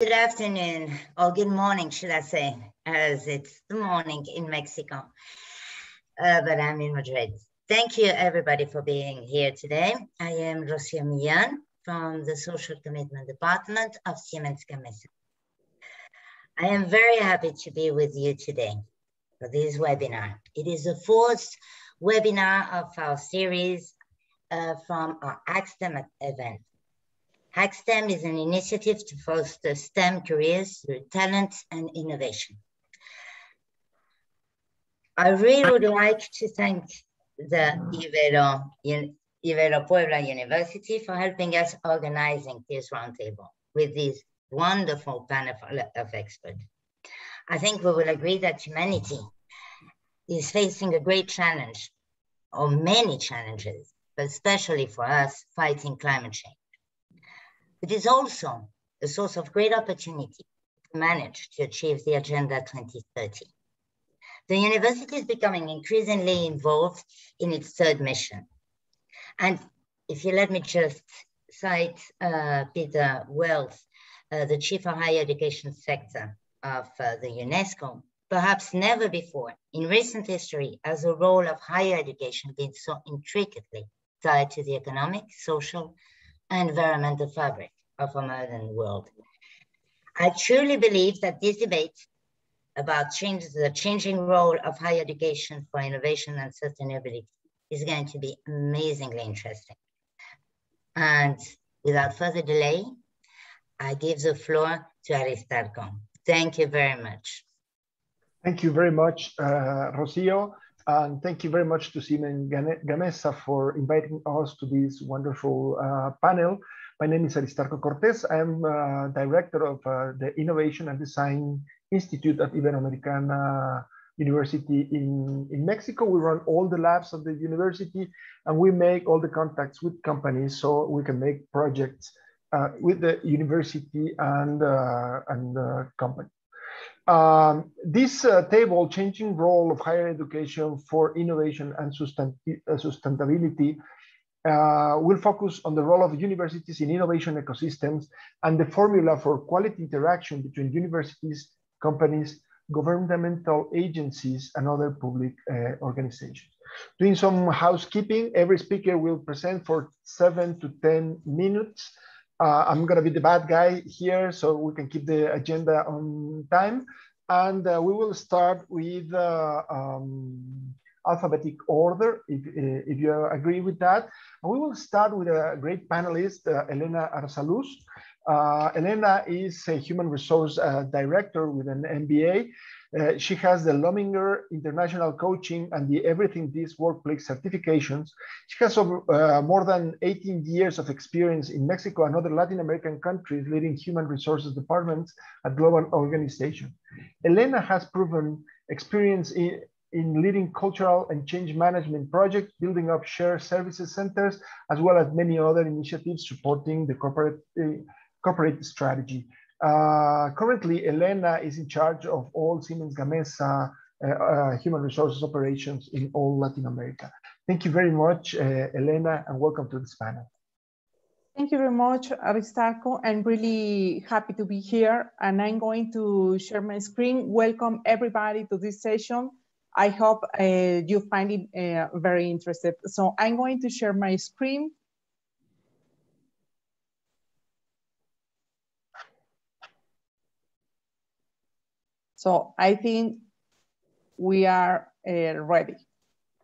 Good afternoon, or good morning, should I say, as it's the morning in Mexico, but I'm in Madrid. Thank you, everybody, for being here today. I am Rosia from the Social Commitment Department of Siemens Gamesa. I am very happy to be with you today for this webinar. It is the fourth webinar of our series from our AgSTEM event. AgSTEM is an initiative to foster STEM careers through talent and innovation. I really would like to thank the Ibero Puebla University for helping us organizing this roundtable with this wonderful panel of experts. I think we will agree that humanity is facing a great challenge, or many challenges, but especially for us, fighting climate change. It is also a source of great opportunity to manage to achieve the Agenda 2030. The university is becoming increasingly involved in its third mission. And if you let me just cite Peter Wells, the Chief of Higher Education Sector of the UNESCO, perhaps never before in recent history has the role of higher education been so intricately tied to the economic, social, and environmental fabric of a modern world. I truly believe that this debate about the changing role of higher education for innovation and sustainability is going to be amazingly interesting. And without further delay, I give the floor to Aristarco. Thank you very much. Thank you very much, Rocio. And thank you very much to Siemens Gamesa for inviting us to this wonderful panel. My name is Aristarco Cortés. I am director of the Innovation and Design Institute at Iberoamericana University in Mexico. We run all the labs of the university, and we make all the contacts with companies so we can make projects with the university and company. This table, Changing Role of Higher Education for Innovation and Sustainability, will focus on the role of universities in innovation ecosystems and the formula for quality interaction between universities, companies, governmental agencies, and other public organizations. Doing some housekeeping, every speaker will present for 7 to 10 minutes. I'm going to be the bad guy here so we can keep the agenda on time. And we will start with alphabetic order, if you agree with that. And we will start with a great panelist, Elena Arzaluz. Elena is a human resource director with an MBA. She has the Lominger International Coaching and the Everything This Workplace certifications. She has more than 18 years of experience in Mexico and other Latin American countries leading human resources departments at global organizations. Elena has proven experience in leading cultural and change management projects, building up shared services centers, as well as many other initiatives supporting the corporate strategy. Currently, Elena is in charge of all Siemens Gamesa human resources operations in all Latin America. Thank you very much, Elena, and welcome to this panel. Thank you very much, Aristarco. I'm really happy to be here, and I'm going to share my screen. Welcome everybody to this session. I hope you find it very interesting. So I'm going to share my screen. So I think we are ready.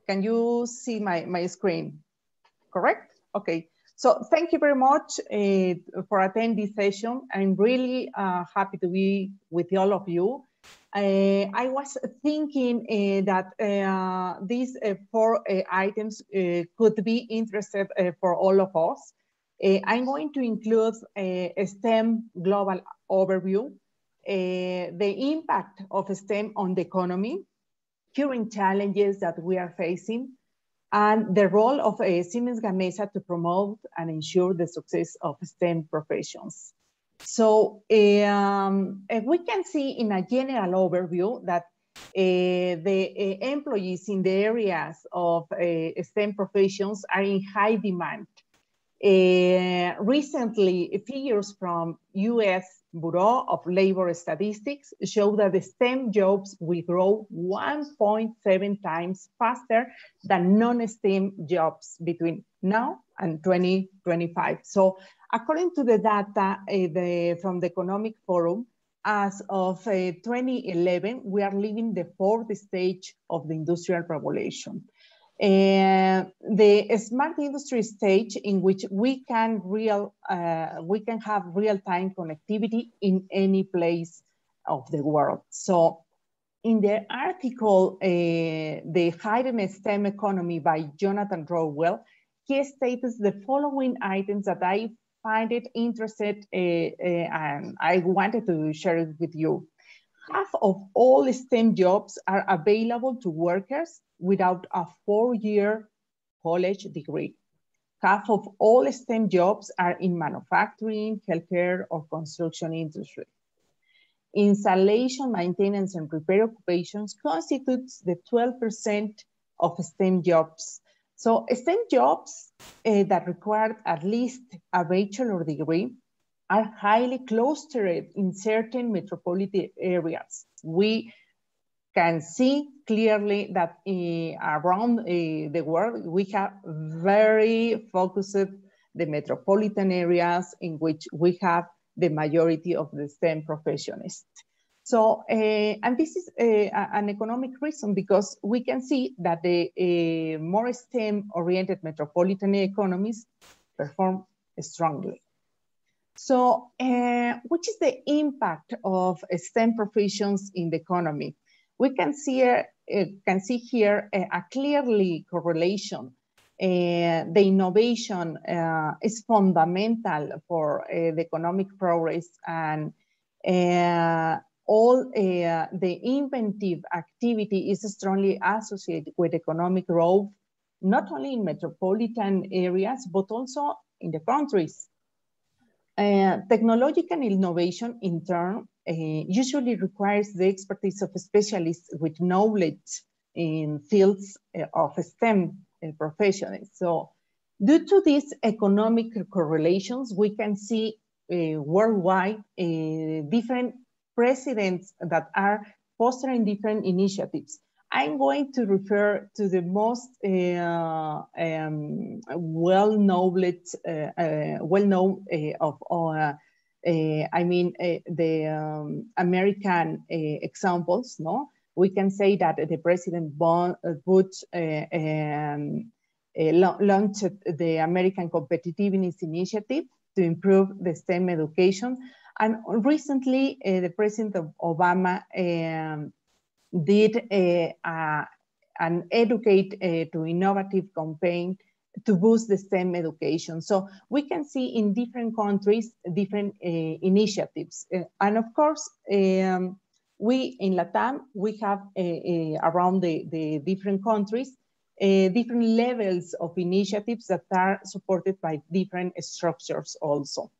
Can you see my screen? Correct? Okay. So thank you very much for attending this session. I'm really happy to be with all of you. I was thinking that these 4 items could be interesting for all of us. I'm going to include a STEM global overview, the impact of STEM on the economy, current challenges that we are facing, and the role of Siemens Gamesa to promote and ensure the success of STEM professions. So we can see in a general overview that the employees in the areas of STEM professions are in high demand. Recently, figures from US Bureau of Labor Statistics show that the STEM jobs will grow 1.7 times faster than non-STEM jobs between now and 2025. So according to the data from the Economic Forum, as of 2011, we are living the fourth stage of the industrial revolution. The smart industry stage in which we can have real-time connectivity in any place of the world. So in the article, The Hidden STEM Economy by Jonathan Rowell, he states the following items that I find it interested and I wanted to share it with you. Half of all STEM jobs are available to workers without a 4-year college degree. Half of all STEM jobs are in manufacturing, healthcare, or construction industry. Installation, maintenance, and repair occupations constitutes the 12% of STEM jobs. So STEM jobs that require at least a bachelor degree are highly clustered in certain metropolitan areas. We can see clearly that around the world, we have very focused the metropolitan areas in which we have the majority of the STEM professionists. So, and this is an economic reason because we can see that the more STEM-oriented metropolitan economies perform strongly. So, which is the impact of STEM professions in the economy? We can see here a clearly correlation. The innovation is fundamental for the economic progress, and all the inventive activity is strongly associated with economic growth, not only in metropolitan areas, but also in the countries. Technological innovation, in turn, usually requires the expertise of specialists with knowledge in fields of STEM professions. So due to these economic correlations, we can see worldwide different presidents that are fostering different initiatives. I'm going to refer to the most well-known the American examples, no? We can say that the President Bush launched the American Competitiveness Initiative to improve the STEM education. And recently, the President Obama did an Educate to Innovative campaign to boost the STEM education. So we can see in different countries, different initiatives. And of course, we in LATAM, we have around the different countries, different levels of initiatives that are supported by different structures also.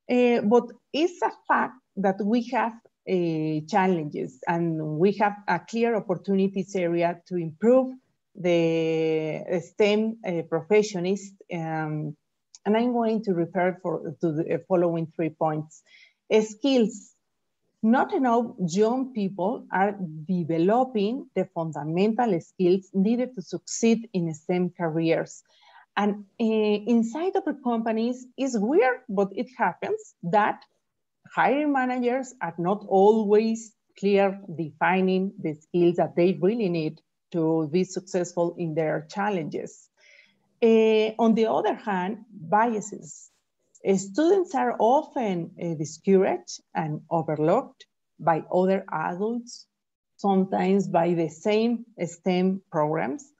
But it's a fact that we have challenges and we have a clear opportunities area to improve the STEM professionists. And I'm going to refer to the following 3 points. Skills. Not enough young people are developing the fundamental skills needed to succeed in STEM careers. And inside of the companies, it's weird, but it happens that hiring managers are not always clear defining the skills that they really need to be successful in their challenges. On the other hand, biases. Students are often discouraged and overlooked by other adults, sometimes by the same STEM programs,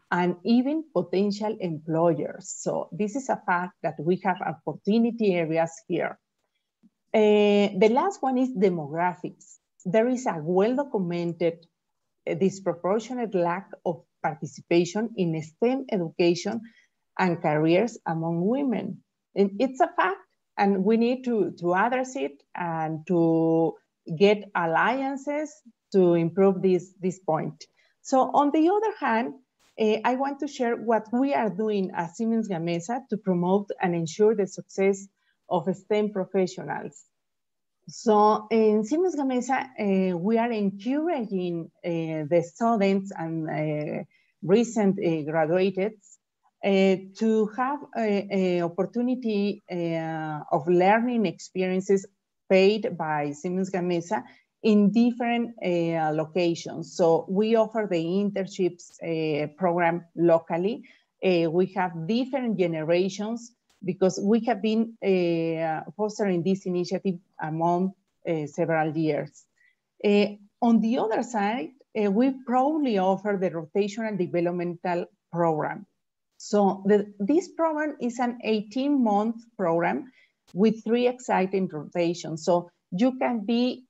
and even potential employers. So this is a fact that we have opportunity areas here. The last one is demographics. There is a well-documented disproportionate lack of participation in STEM education and careers among women. And it's a fact, and we need to address it and to get alliances to improve this point. So on the other hand, I want to share what we are doing at Siemens Gamesa to promote and ensure the success of STEM professionals. So in Siemens Gamesa, we are encouraging the students and recent graduates to have an opportunity of learning experiences paid by Siemens Gamesa in different locations. So we offer the internships program locally. We have different generations because we have been fostering this initiative among several years. On the other side, we proudly offer the rotational developmental program. So this program is an 18-month program with 3 exciting rotations. So you can be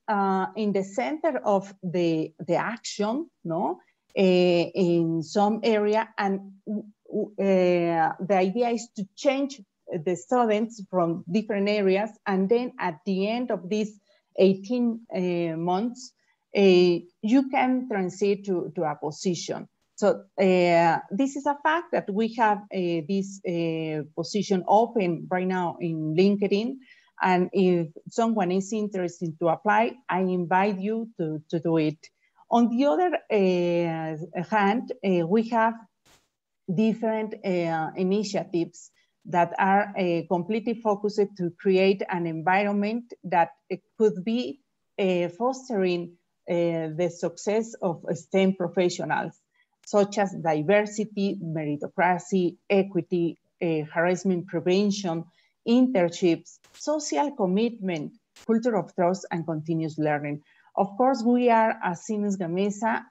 in the center of the action, no, in some area, and the idea is to change the students from different areas, and then at the end of these 18 months, you can transit to a position. So this is a fact that we have this position open right now in LinkedIn. And if someone is interested to apply, I invite you to do it. On the other hand, we have different initiatives that are completely focused to create an environment that could be fostering the success of STEM professionals, such as diversity, meritocracy, equity, harassment prevention, internships, social commitment, culture of trust, and continuous learning. Of course, we are, as Siemens Gamesa,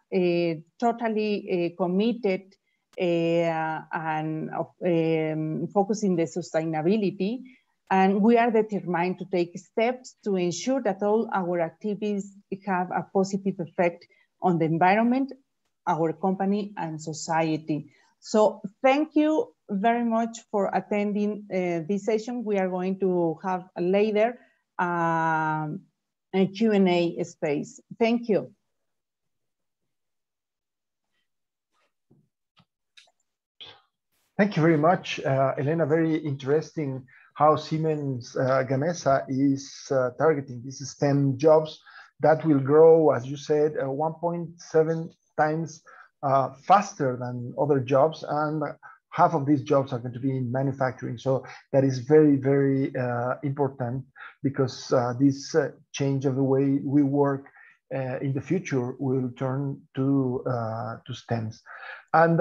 totally committed and focusing the sustainability, and we are determined to take steps to ensure that all our activities have a positive effect on the environment, our company, and society. So thank you very much for attending this session. We are going to have later a Q&A space. Thank you. Thank you very much, Elena. Very interesting how Siemens Gamesa is targeting these STEM jobs that will grow, as you said, 1.7 times faster than other jobs, and half of these jobs are going to be in manufacturing. So that is very, very important, because this change of the way we work in the future will turn to STEMs. And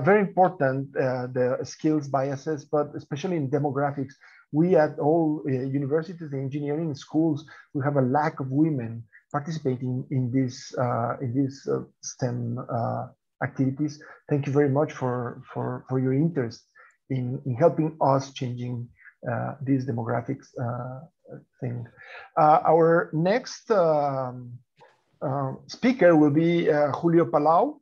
very important, the skills biases, but especially in demographics. We at all universities, engineering schools, we have a lack of women participating in these STEM activities. Thank you very much for your interest in helping us changing these demographics thing. Our next speaker will be Julio Palau.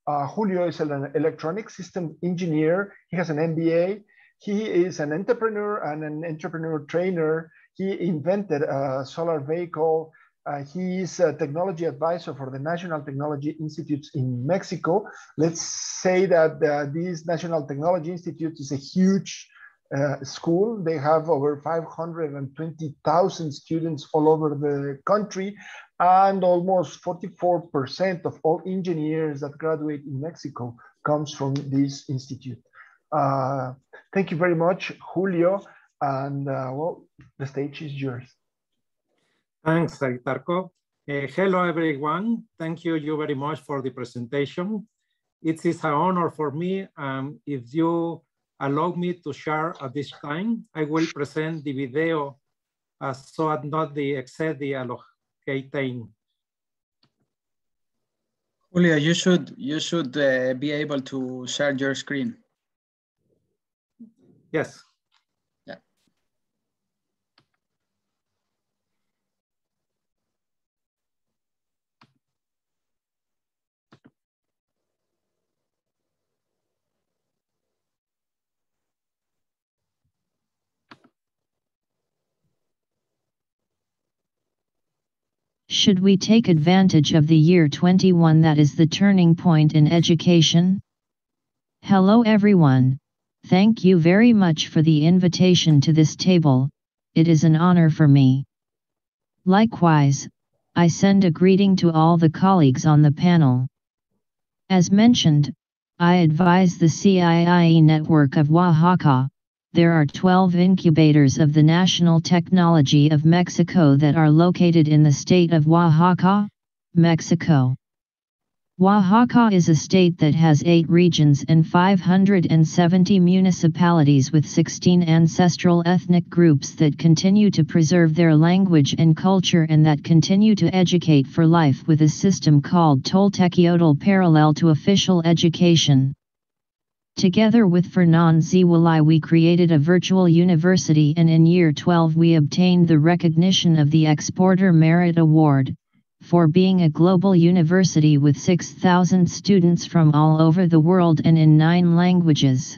Julio is an electronic system engineer. He has an MBA. He is an entrepreneur and an entrepreneur trainer. He invented a solar vehicle. He is a technology advisor for the National Technology Institutes in Mexico. Let's say that this National Technology Institute is a huge school. They have over 520,000 students all over the country, and almost 44% of all engineers that graduate in Mexico comes from this institute. Thank you very much, Julio, and well, the stage is yours. Thanks, Aristarco. Hello, everyone. Thank you very much for the presentation. It is an honor for me. If you allow me to share at this time, I will present the video so as not to exceed the allocated time. Julio, you should be able to share your screen. Yes. Yeah. Should we take advantage of the year 21 that is the turning point in education? Hello everyone. Thank you very much for the invitation to this table. It is an honor for me. Likewise, I send a greeting to all the colleagues on the panel. As mentioned, I advise the CIIE network of Oaxaca. There are 12 incubators of the National Technology of Mexico that are located in the state of Oaxaca, Mexico. Oaxaca is a state that has 8 regions and 570 municipalities with 16 ancestral ethnic groups that continue to preserve their language and culture and that continue to educate for life with a system called Toltequiotl parallel to official education. Together with Fernan Ziwali we created a virtual university, and in year 12 we obtained the recognition of the Exporter Merit Award for being a global university with 6,000 students from all over the world and in 9 languages.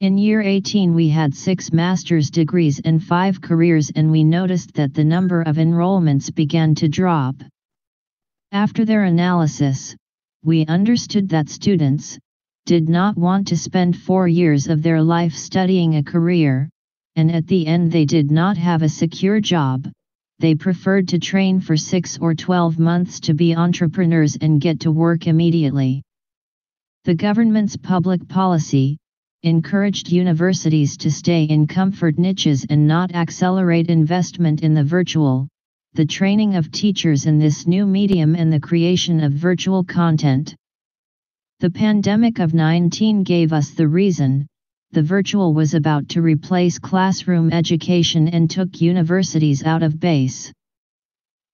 In year 18 we had 6 master's degrees and 5 careers, and we noticed that the number of enrollments began to drop. After their analysis, we understood that students did not want to spend 4 years of their life studying a career, and at the end they did not have a secure job. They preferred to train for 6 or 12 months to be entrepreneurs and get to work immediately. The government's public policy encouraged universities to stay in comfort niches and not accelerate investment in the virtual, the training of teachers in this new medium and the creation of virtual content. The pandemic of 19 gave us the reason. The virtual was about to replace classroom education and took universities out of base.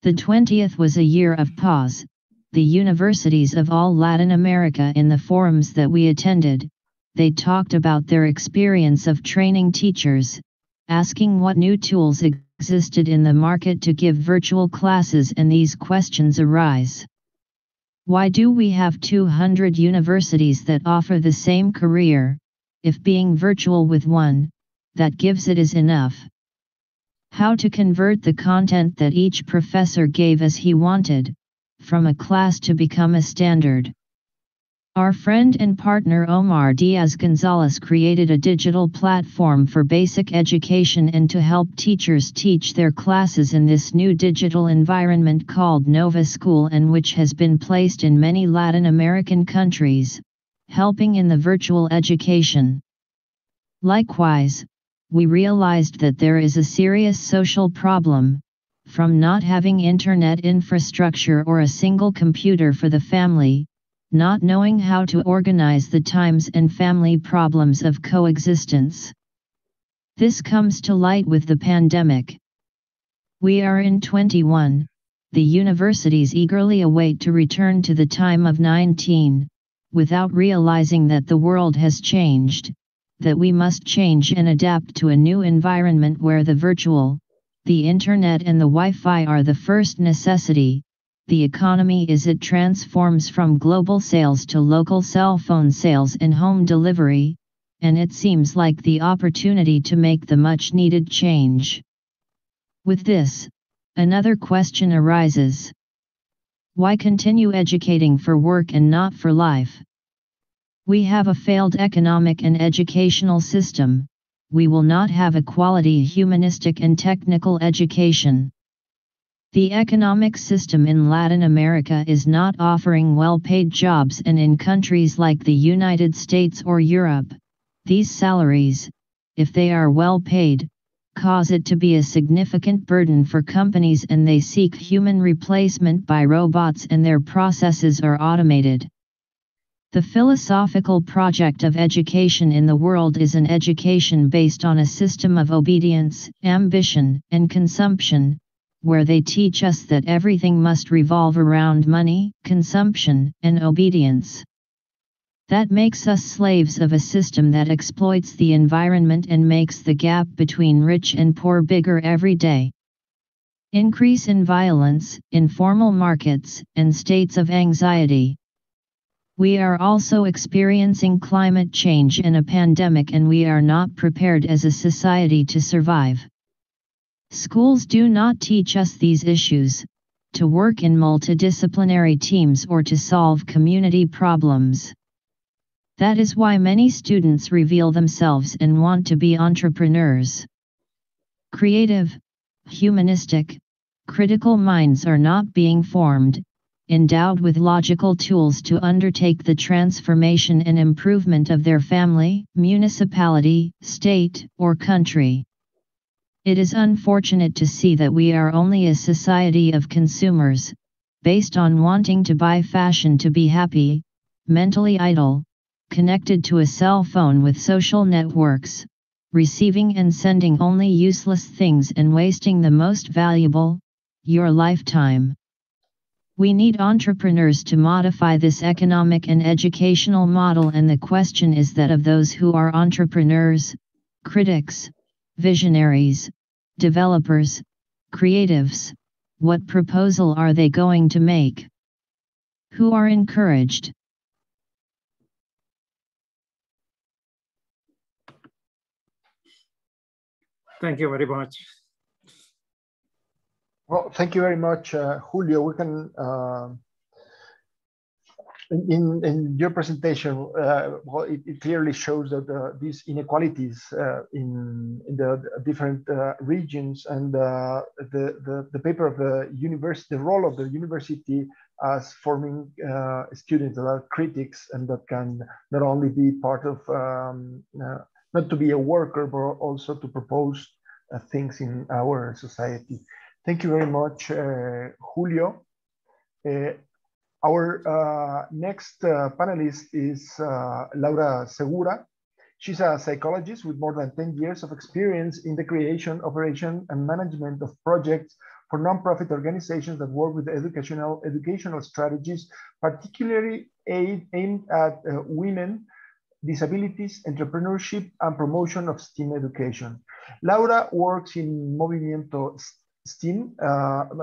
The 20th was a year of pause. The universities of all Latin America, in the forums that we attended, they talked about their experience of training teachers, asking what new tools existed in the market to give virtual classes, and these questions arise. Why do we have 200 universities that offer the same career, if being virtual with one that gives it is enough? How to convert the content that each professor gave as he wanted, from a class to become a standard? Our friend and partner Omar Diaz Gonzalez created a digital platform for basic education and to help teachers teach their classes in this new digital environment called Nova School, and which has been placed in many Latin American countries, helping in the virtual education. Likewise, we realized that there is a serious social problem, from not having internet infrastructure or a single computer for the family, not knowing how to organize the times and family problems of coexistence. This comes to light with the pandemic. We are in 21, the universities eagerly await to return to the time of 19, without realizing that the world has changed, that we must change and adapt to a new environment where the virtual, the internet and the Wi-Fi are the first necessity. The economy is it transforms from global sales to local cell phone sales and home delivery, and it seems like the opportunity to make the much needed change. With this, another question arises. Why continue educating for work and not for life? We have a failed economic and educational system. We will not have a quality humanistic and technical education. The economic system in Latin America is not offering well-paid jobs, and in countries like the United States or Europe, these salaries, if they are well paid, cause it to be a significant burden for companies, and they seek human replacement by robots and their processes are automated. The philosophical project of education in the world is an education based on a system of obedience, ambition, and consumption, where they teach us that everything must revolve around money, consumption, and obedience. That makes us slaves of a system that exploits the environment and makes the gap between rich and poor bigger every day. Increase in violence, informal markets, and states of anxiety. We are also experiencing climate change and a pandemic, and we are not prepared as a society to survive. Schools do not teach us these issues, to work in multidisciplinary teams or to solve community problems. That is why many students reveal themselves and want to be entrepreneurs. Creative, humanistic, critical minds are not being formed, endowed with logical tools to undertake the transformation and improvement of their family, municipality, state, or country. It is unfortunate to see that we are only a society of consumers, based on wanting to buy fashion to be happy, mentally idle, connected to a cell phone with social networks, receiving and sending only useless things and wasting the most valuable, your lifetime. We need entrepreneurs to modify this economic and educational model, and the question is that of those who are entrepreneurs, critics, visionaries, developers, creatives, what proposal are they going to make? Who are encouraged? Thank you very much. Well, thank you very much, Julio. We can, in your presentation, well, it clearly shows that these inequalities in the different regions, and the paper of the university, the role of the university as forming students that are critics and that can not only be part of, not to be a worker, but also to propose things in our society. Thank you very much, Julio. Our next panelist is Laura Segura. She's a psychologist with more than 10 years of experience in the creation, operation, and management of projects for nonprofit organizations that work with educational strategies, particularly aimed at women, disabilities, entrepreneurship, and promotion of STEM education. Laura works in Movimiento STEM.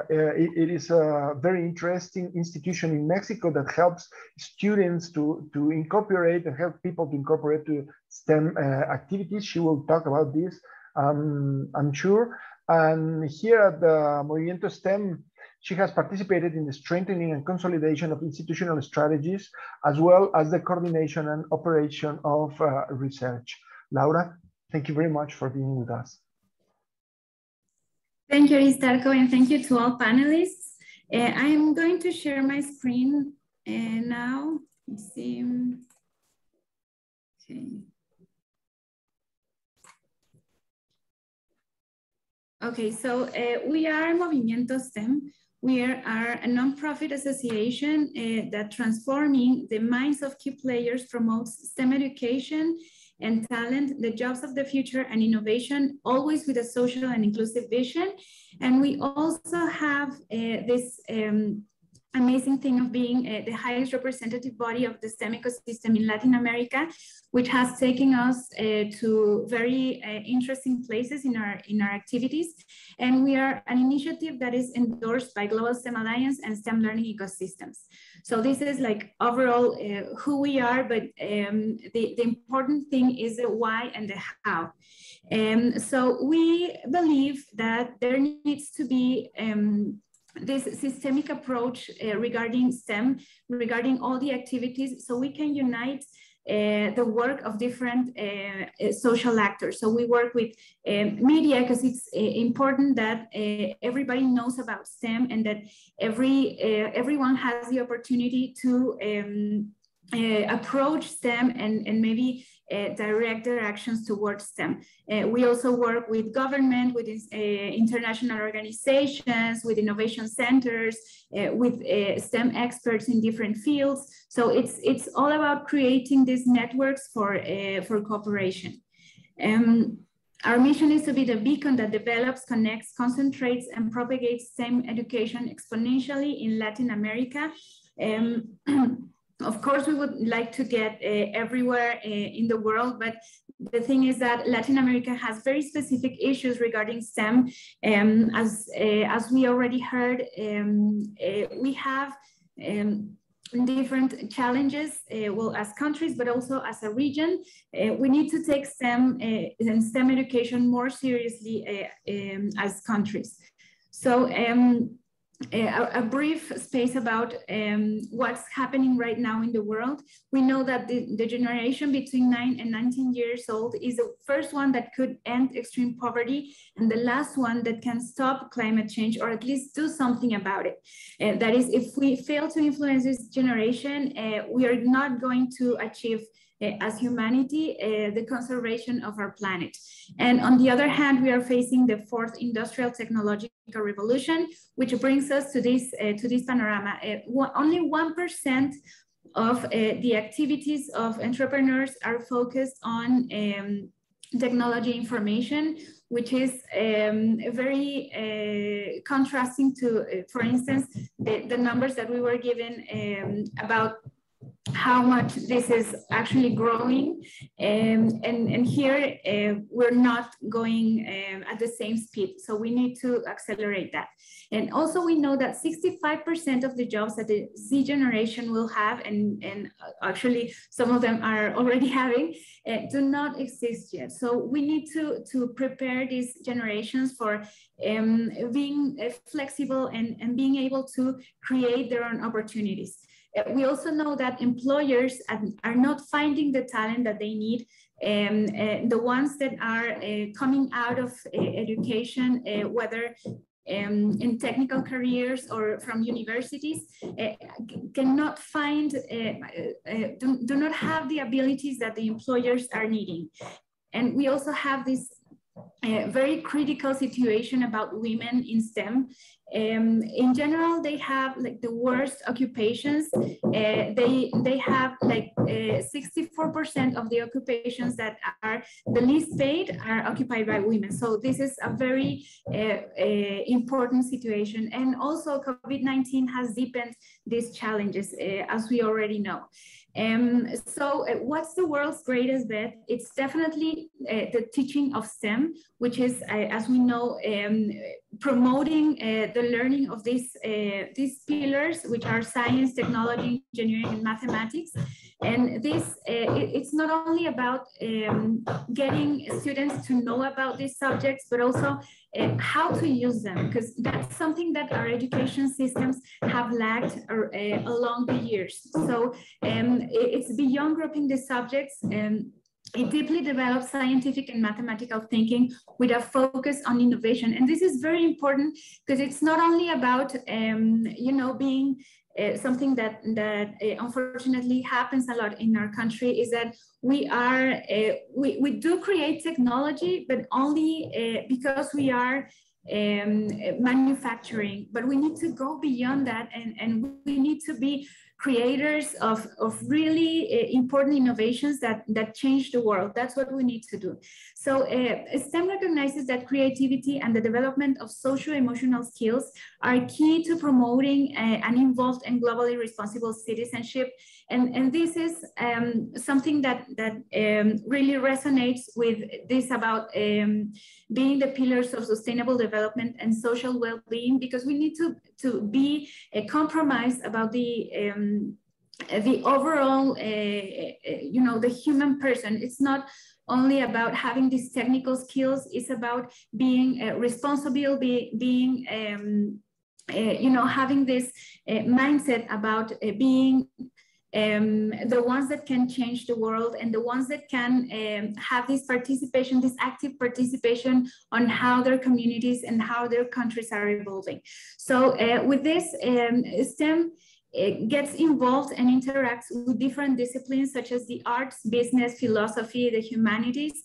It is a very interesting institution in Mexico that helps students to incorporate and help people to incorporate to STEM activities. She will talk about this, I'm sure. And here at the Movimiento STEM, she has participated in the strengthening and consolidation of institutional strategies, as well as the coordination and operation of research. Laura, thank you very much for being with us. Thank you, Aristarco, and thank you to all panelists. I am going to share my screen now. Let's see. Okay, so we are Movimiento STEM. We are a nonprofit association that transforming the minds of key players promotes STEM education and talent, the jobs of the future, and innovation, always with a social and inclusive vision. And we also have this amazing thing of being the highest representative body of the STEM ecosystem in Latin America, which has taken us to very interesting places in our activities. And we are an initiative that is endorsed by Global STEM Alliance and STEM Learning Ecosystems. So this is like overall who we are, but the important thing is the why and the how. So we believe that there needs to be this systemic approach regarding STEM, regarding all the activities, so we can unite the work of different social actors. So we work with media, because it's important that everybody knows about STEM, and that everyone has the opportunity to approach STEM and maybe direct their actions towards STEM. We also work with government, with international organizations, with innovation centers, with STEM experts in different fields. So it's all about creating these networks for cooperation. Our mission is to be the beacon that develops, connects, concentrates, and propagates STEM education exponentially in Latin America. Of course, we would like to get everywhere in the world, but the thing is that Latin America has very specific issues regarding STEM. As we already heard, we have different challenges, well, as countries, but also as a region. We need to take STEM and STEM education more seriously as countries. So a brief space about what's happening right now in the world. We know that the generation between 9 and 19 years old is the first one that could end extreme poverty and the last one that can stop climate change or at least do something about it. That is, if we fail to influence this generation, we are not going to achieve as humanity, the conservation of our planet. And on the other hand, we are facing the fourth industrial technological revolution, which brings us to this panorama. Only 1% of the activities of entrepreneurs are focused on technology information, which is very contrasting to, for instance, the numbers that we were given about how much this is actually growing, and here we're not going at the same speed, so we need to accelerate that. And also we know that 65% of the jobs that the Z generation will have, and actually some of them are already having, do not exist yet. So we need to prepare these generations for being flexible and being able to create their own opportunities. We also know that employers are not finding the talent that they need. The ones that are coming out of education, whether in technical careers or from universities, cannot find, do not have the abilities that the employers are needing. And we also have this very critical situation about women in STEM. In general, they have like the worst occupations. They have like 64% of the occupations that are the least paid are occupied by women. So this is a very important situation. And also COVID-19 has deepened these challenges, as we already know. So what's the world's greatest bet? It's definitely the teaching of STEM, which is, as we know, promoting the learning of these pillars, which are science, technology, engineering, and mathematics. And this, it's not only about getting students to know about these subjects, but also how to use them, because that's something that our education systems have lacked along the years. So it's beyond grouping the subjects. It deeply develops scientific and mathematical thinking with a focus on innovation. And this is very important because it's not only about, you know, being something that unfortunately happens a lot in our country, is that we are, we do create technology, but only because we are manufacturing, but we need to go beyond that, and we need to be creators of really important innovations that change the world. That's what we need to do. So STEM recognizes that creativity and the development of socio-emotional skills are key to promoting an involved and globally responsible citizenship. And this is something that really resonates with this about being the pillars of sustainable development and social well-being, because we need to be compromised about the overall, you know, the human person. It's not only about having these technical skills, it's about being responsible, being, you know, having this mindset about being the ones that can change the world, and the ones that can have this participation, this active participation on how their communities and how their countries are evolving. So with this, STEM gets involved and interacts with different disciplines such as the arts, business, philosophy, the humanities.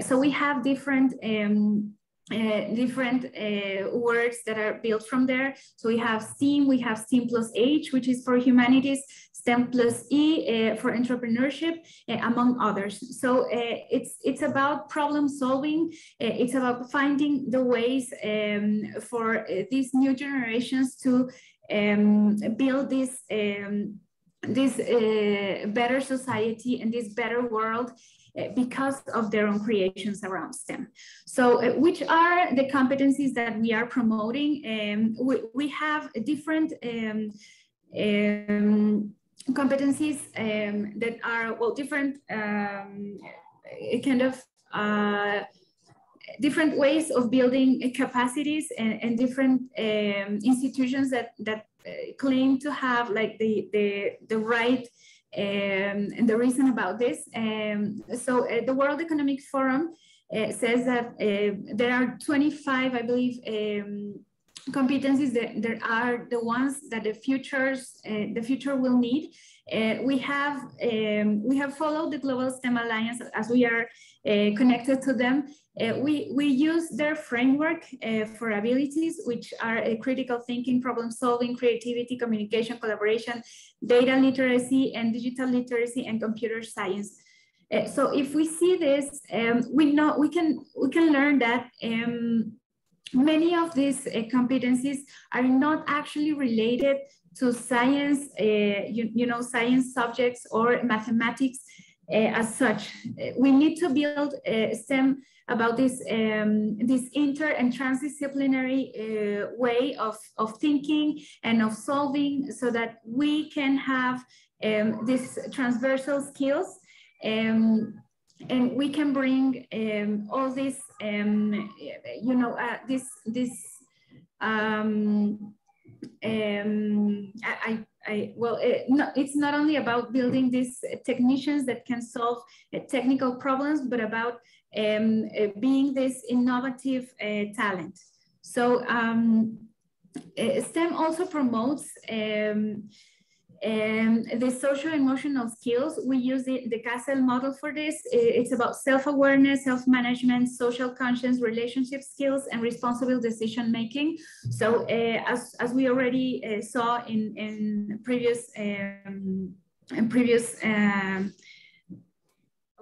So we have different words that are built from there. So we have STEAM, we have STEAM plus H, which is for humanities, STEM plus E for entrepreneurship, among others. So it's about problem solving. It's about finding the ways for these new generations to build this better society and this better world because of their own creations around STEM. So which are the competencies that we are promoting? We have different competencies that are, well, different kind of different ways of building capacities and different institutions that claim to have like the right and the reason about this. So the World Economic Forum says that there are 25, I believe, competencies that are the ones that the future will need. We have followed the Global STEM Alliance as we are connected to them. We use their framework for abilities, which are critical thinking, problem solving, creativity, communication, collaboration, data literacy, and digital literacy, and computer science. So if we see this, we can learn that many of these competencies are not actually related to science, science subjects or mathematics as such. We need to build STEM about this inter and transdisciplinary way of thinking and of solving, so that we can have these transversal skills. And we can bring all this, it's not only about building these technicians that can solve technical problems, but about being this innovative talent. So STEM also promotes the social-emotional skills. We use the Castle model for this. It's about self-awareness, self-management, social conscience, relationship skills, and responsible decision-making. So as we already saw in previous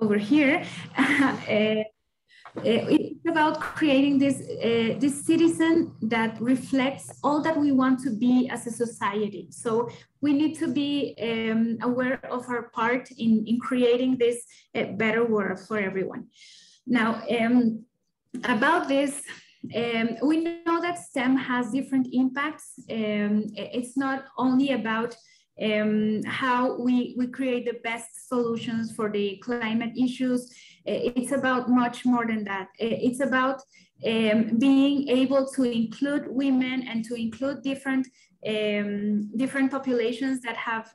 over here, it's about creating this citizen that reflects all that we want to be as a society. So we need to be aware of our part in creating this better world for everyone. Now, about this, we know that STEM has different impacts. It's not only about how we create the best solutions for the climate issues. It's about much more than that. It's about being able to include women and to include different populations that have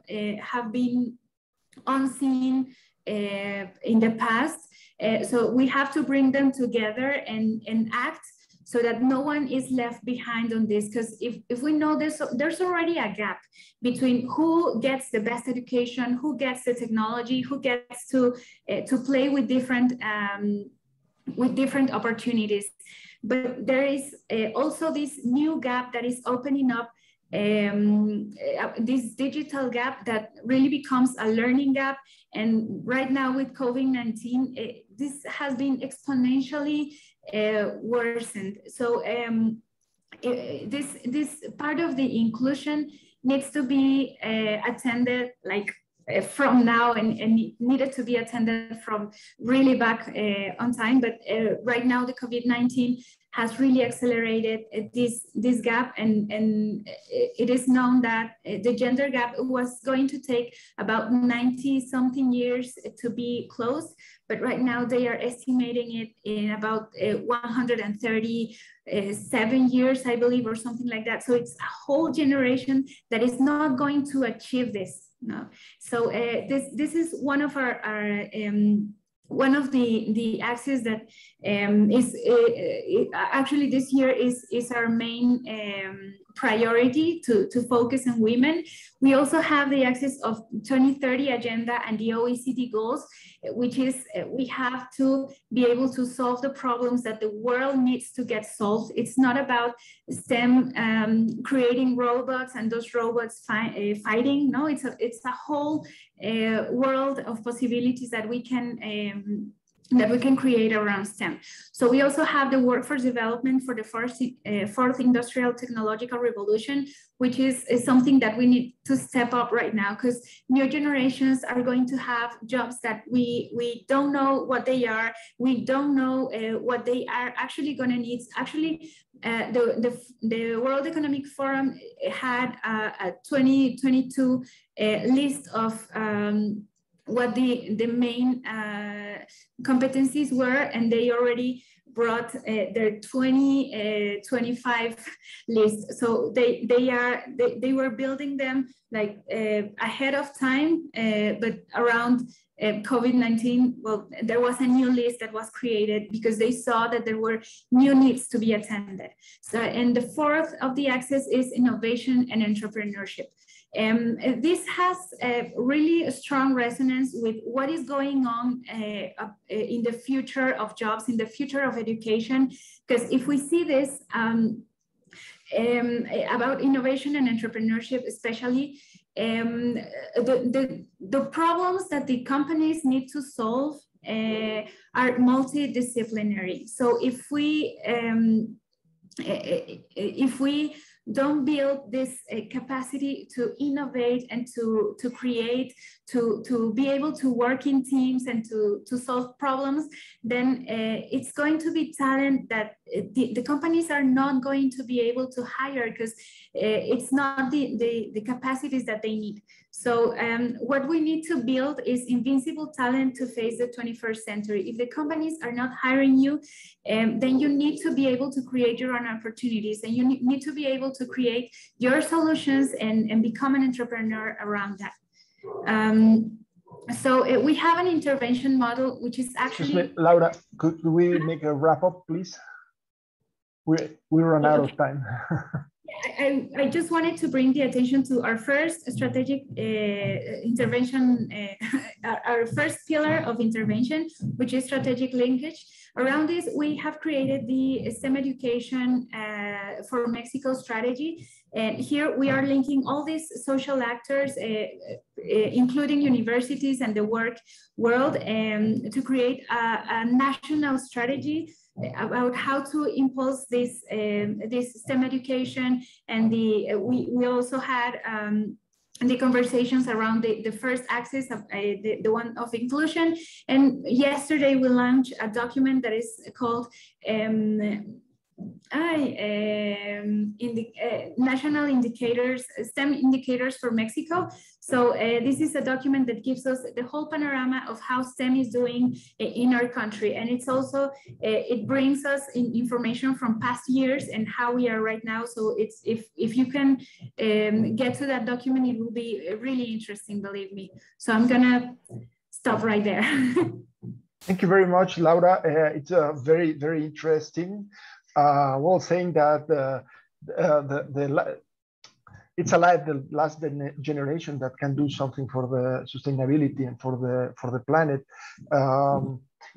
been unseen in the past. So we have to bring them together and act so that no one is left behind on this. Because if we know there's already a gap between who gets the best education, who gets the technology, who gets to play with different opportunities. But there is also this new gap that is opening up, this digital gap that really becomes a learning gap. And right now with COVID-19, this has been exponentially worsened. So this part of the inclusion needs to be attended like from now and needed to be attended from really back on time. But right now the COVID-19 has really accelerated this gap, and it is known that the gender gap was going to take about 90-something years to be closed, but right now they are estimating it in about 137 years, I believe, or something like that. So it's a whole generation that is not going to achieve this. No. So this is one of our one of the axes that is actually this year is our main priority to focus on women. We also have the axis of 2030 agenda and the OECD goals, which is we have to be able to solve the problems that the world needs to get solved. It's not about STEM creating robots and those robots fighting. No, it's a whole world of possibilities that we can create around STEM. So we also have the workforce development for the fourth industrial technological revolution, which is something that we need to step up right now, because new generations are going to have jobs that we don't know what they are. We don't know what they are actually going to need. Actually, the World Economic Forum had a 2022 list of what the main competencies were, and they already brought their 2025 list. So they were building them like ahead of time, but around COVID-19, well, there was a new list that was created because they saw that there were new needs to be attended. So, and the fourth of the axis is innovation and entrepreneurship. This has a really strong resonance with what is going on in the future of jobs, in the future of education, because if we see this about innovation and entrepreneurship, especially, the problems that the companies need to solve are multidisciplinary. So if we don't build this capacity to innovate and to create, to be able to work in teams and to solve problems, then it's going to be talent that the companies are not going to be able to hire because it's not the capacities that they need. So what we need to build is invincible talent to face the 21st century. If the companies are not hiring you, then you need to be able to create your own opportunities, and you need to be able to create your solutions and become an entrepreneur around that. So we have an intervention model, which is actually— Excuse me, Laura, could we make a wrap up, please? We run out of time. I just wanted to bring the attention to our first strategic intervention, our first pillar of intervention, which is strategic linkage. Around this, we have created the STEM education for Mexico strategy. And here we are linking all these social actors, including universities and the work world, to create a national strategy about how to impulse this STEM education. And we also had the conversations around the first axis of the one of inclusion. And yesterday we launched a document that is called National Indicators, STEM Indicators for Mexico. So this is a document that gives us the whole panorama of how STEM is doing in our country. And it's also, it brings us information from past years and how we are right now. So it's, if you can get to that document, it will be really interesting, believe me. So I'm gonna stop right there. Thank you very much, Laura. It's very, very interesting. Well, saying that it's the last generation that can do something for the sustainability and for the planet.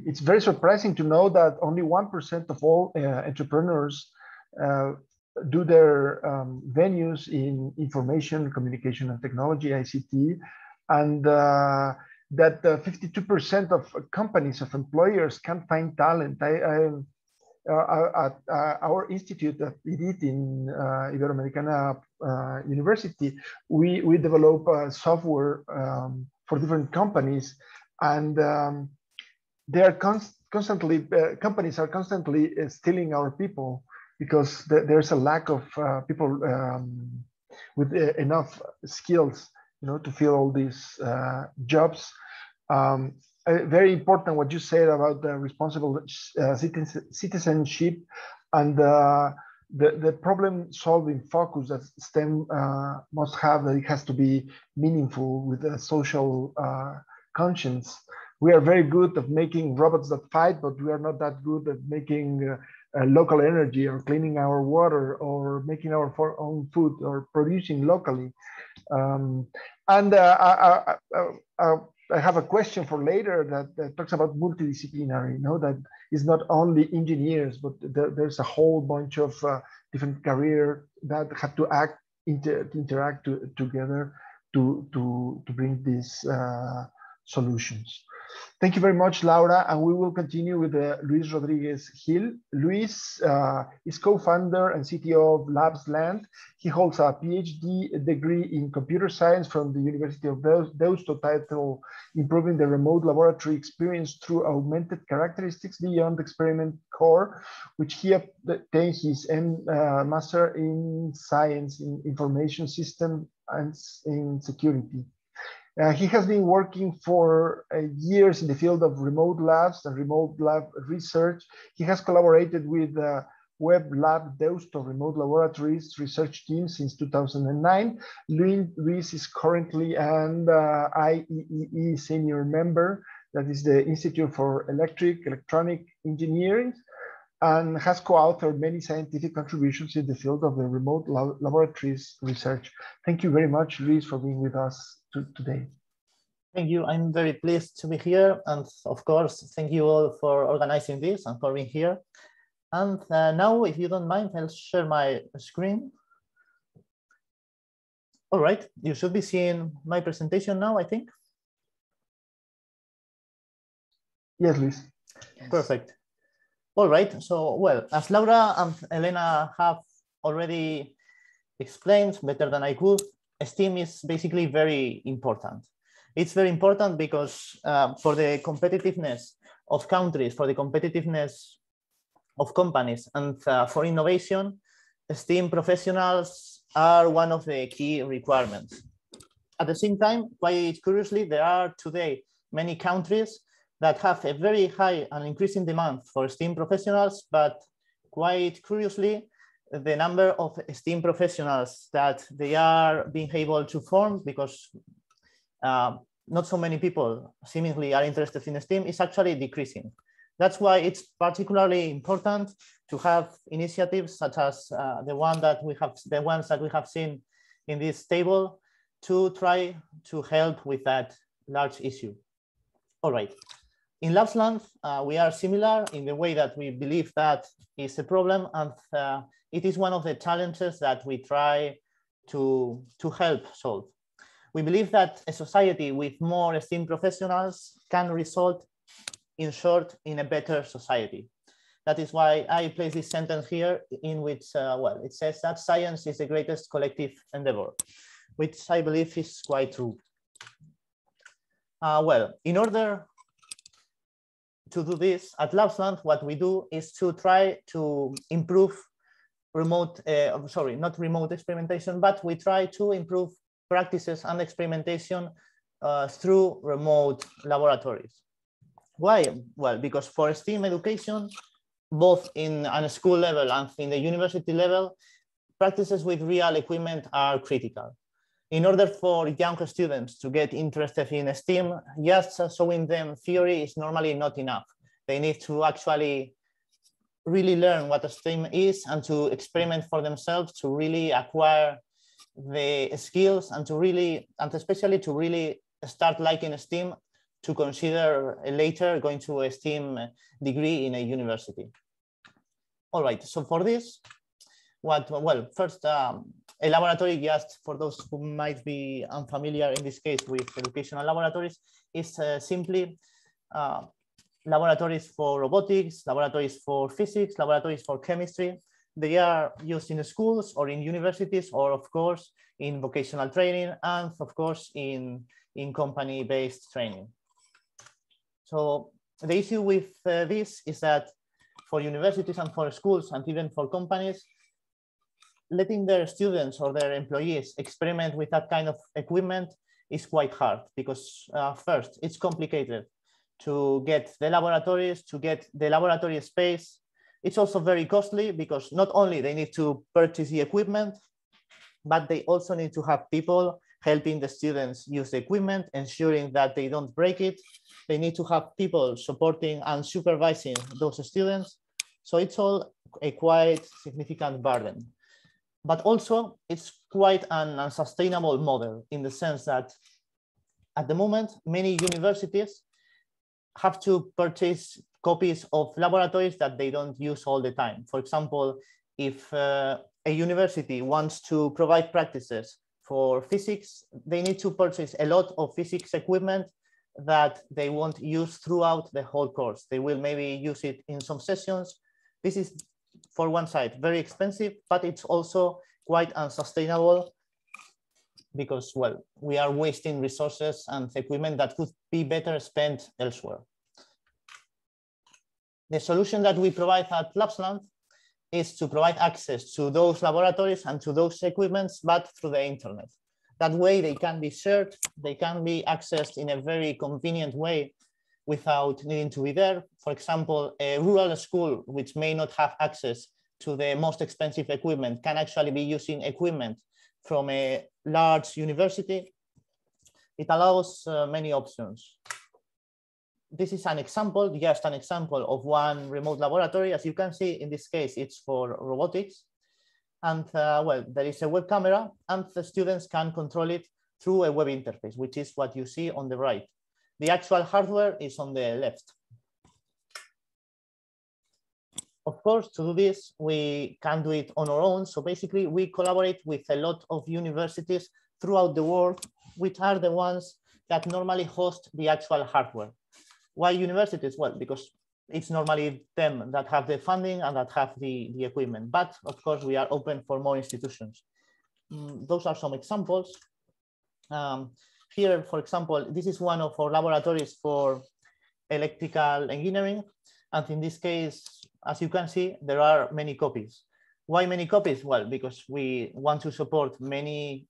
It's very surprising to know that only 1% of all entrepreneurs do their venues in information, communication, and technology, ICT, and that 52% of companies, of employers, can't find talent. At our institute at IDIT in Iberoamericana University, we develop software for different companies, and they are constantly, companies are constantly stealing our people because there's a lack of people with enough skills, to fill all these jobs. Very important what you said about the responsible citizenship and the problem-solving focus that STEM must have, that it has to be meaningful with a social conscience. We are very good at making robots that fight, but we are not that good at making local energy or cleaning our water or making our own food or producing locally. I have a question for later that talks about multidisciplinary, that is not only engineers, but there's a whole bunch of different careers that have to interact together to bring these solutions. Thank you very much, Laura, and we will continue with Luis Rodríguez Gil. Luis is co-founder and CTO of LabsLand. He holds a PhD degree in computer science from the University of Deusto, titled Improving the Remote Laboratory Experience Through Augmented Characteristics Beyond Experiment Core, which he obtained his Master in Science in Information System and in Security. He has been working for years in the field of remote labs and remote lab research. He has collaborated with Web Lab Deusto remote laboratories research team since 2009. Luis is currently an IEEE senior member, that is the Institute for Electronic Engineering, and has co-authored many scientific contributions in the field of the remote laboratories research. Thank you very much, Luis, for being with us today. Thank you. I'm very pleased to be here. And of course, thank you all for organizing this and for being here. And now, if you don't mind, I'll share my screen. All right, you should be seeing my presentation now, I think. Yes, Luis. Perfect. All right, so, well, as Laura and Elena have already explained better than I could, STEAM is basically very important. It's very important because for the competitiveness of countries, for the competitiveness of companies, and for innovation, STEAM professionals are one of the key requirements. At the same time, quite curiously, there are today many countries that have a very high and increasing demand for STEAM professionals, but quite curiously, the number of STEAM professionals that they are being able to form, because not so many people seemingly are interested in STEAM, is actually decreasing. That's why it's particularly important to have initiatives such as the ones that we have seen in this table to try to help with that large issue. All right. In LabsLand, we are similar in the way that we believe that is a problem, and it is one of the challenges that we try to help solve. We believe that a society with more STEAM professionals can result, in short, in a better society. That is why I place this sentence here in which, well, it says that science is the greatest collective endeavor, which I believe is quite true. Well, in order to do this at LabsLand, what we do is to try to improve not remote experimentation, but we try to improve practices and experimentation through remote laboratories. Why? Well, because for STEAM education, both in a school level and in the university level, practices with real equipment are critical. In order for young students to get interested in STEAM, just showing them theory is normally not enough. They need to actually really learn what a STEAM is and to experiment for themselves, to really acquire the skills and to really, and especially to really start liking STEAM, to consider later going to a STEAM degree in a university. All right, so for this, first, a laboratory, just for those who might be unfamiliar in this case with educational laboratories, is simply laboratories for robotics, laboratories for physics, laboratories for chemistry. They are used in schools or in universities, or of course in vocational training, and of course in company-based training. So the issue with this is that for universities and for schools and even for companies, letting their students or their employees experiment with that kind of equipment is quite hard, because first, it's complicated to get the laboratories, to get the laboratory space. It's also very costly, because not only they need to purchase the equipment, but they also need to have people helping the students use the equipment, ensuring that they don't break it. They need to have people supporting and supervising those students. So it's all a quite significant burden. But also it's quite an unsustainable model, in the sense that at the moment, many universities have to purchase copies of laboratories that they don't use all the time. For example, if a university wants to provide practices for physics, they need to purchase a lot of physics equipment that they won't use throughout the whole course. They will maybe use it in some sessions. This is, for one side, very expensive, but it's also quite unsustainable, because, well, we are wasting resources and equipment that could be better spent elsewhere. The solution that we provide at LabsLand is to provide access to those laboratories and to those equipments, but through the internet. That way they can be shared, they can be accessed in a very convenient way without needing to be there. For example, a rural school which may not have access to the most expensive equipment can actually be using equipment from a large university. It allows many options. This is an example, just an example of one remote laboratory. As you can see, in this case, it's for robotics. And well, there is a web camera and the students can control it through a web interface, which is what you see on the right. The actual hardware is on the left. Of course, to do this, we can do it on our own. So basically, we collaborate with a lot of universities throughout the world, which are the ones that normally host the actual hardware. Why universities? Well, because it's normally them that have the funding and that have the equipment. But of course, we are open for more institutions. Those are some examples. Here, for example, this is one of our laboratories for electrical engineering. And in this case, as you can see, there are many copies. Why many copies? Well, because we want to support many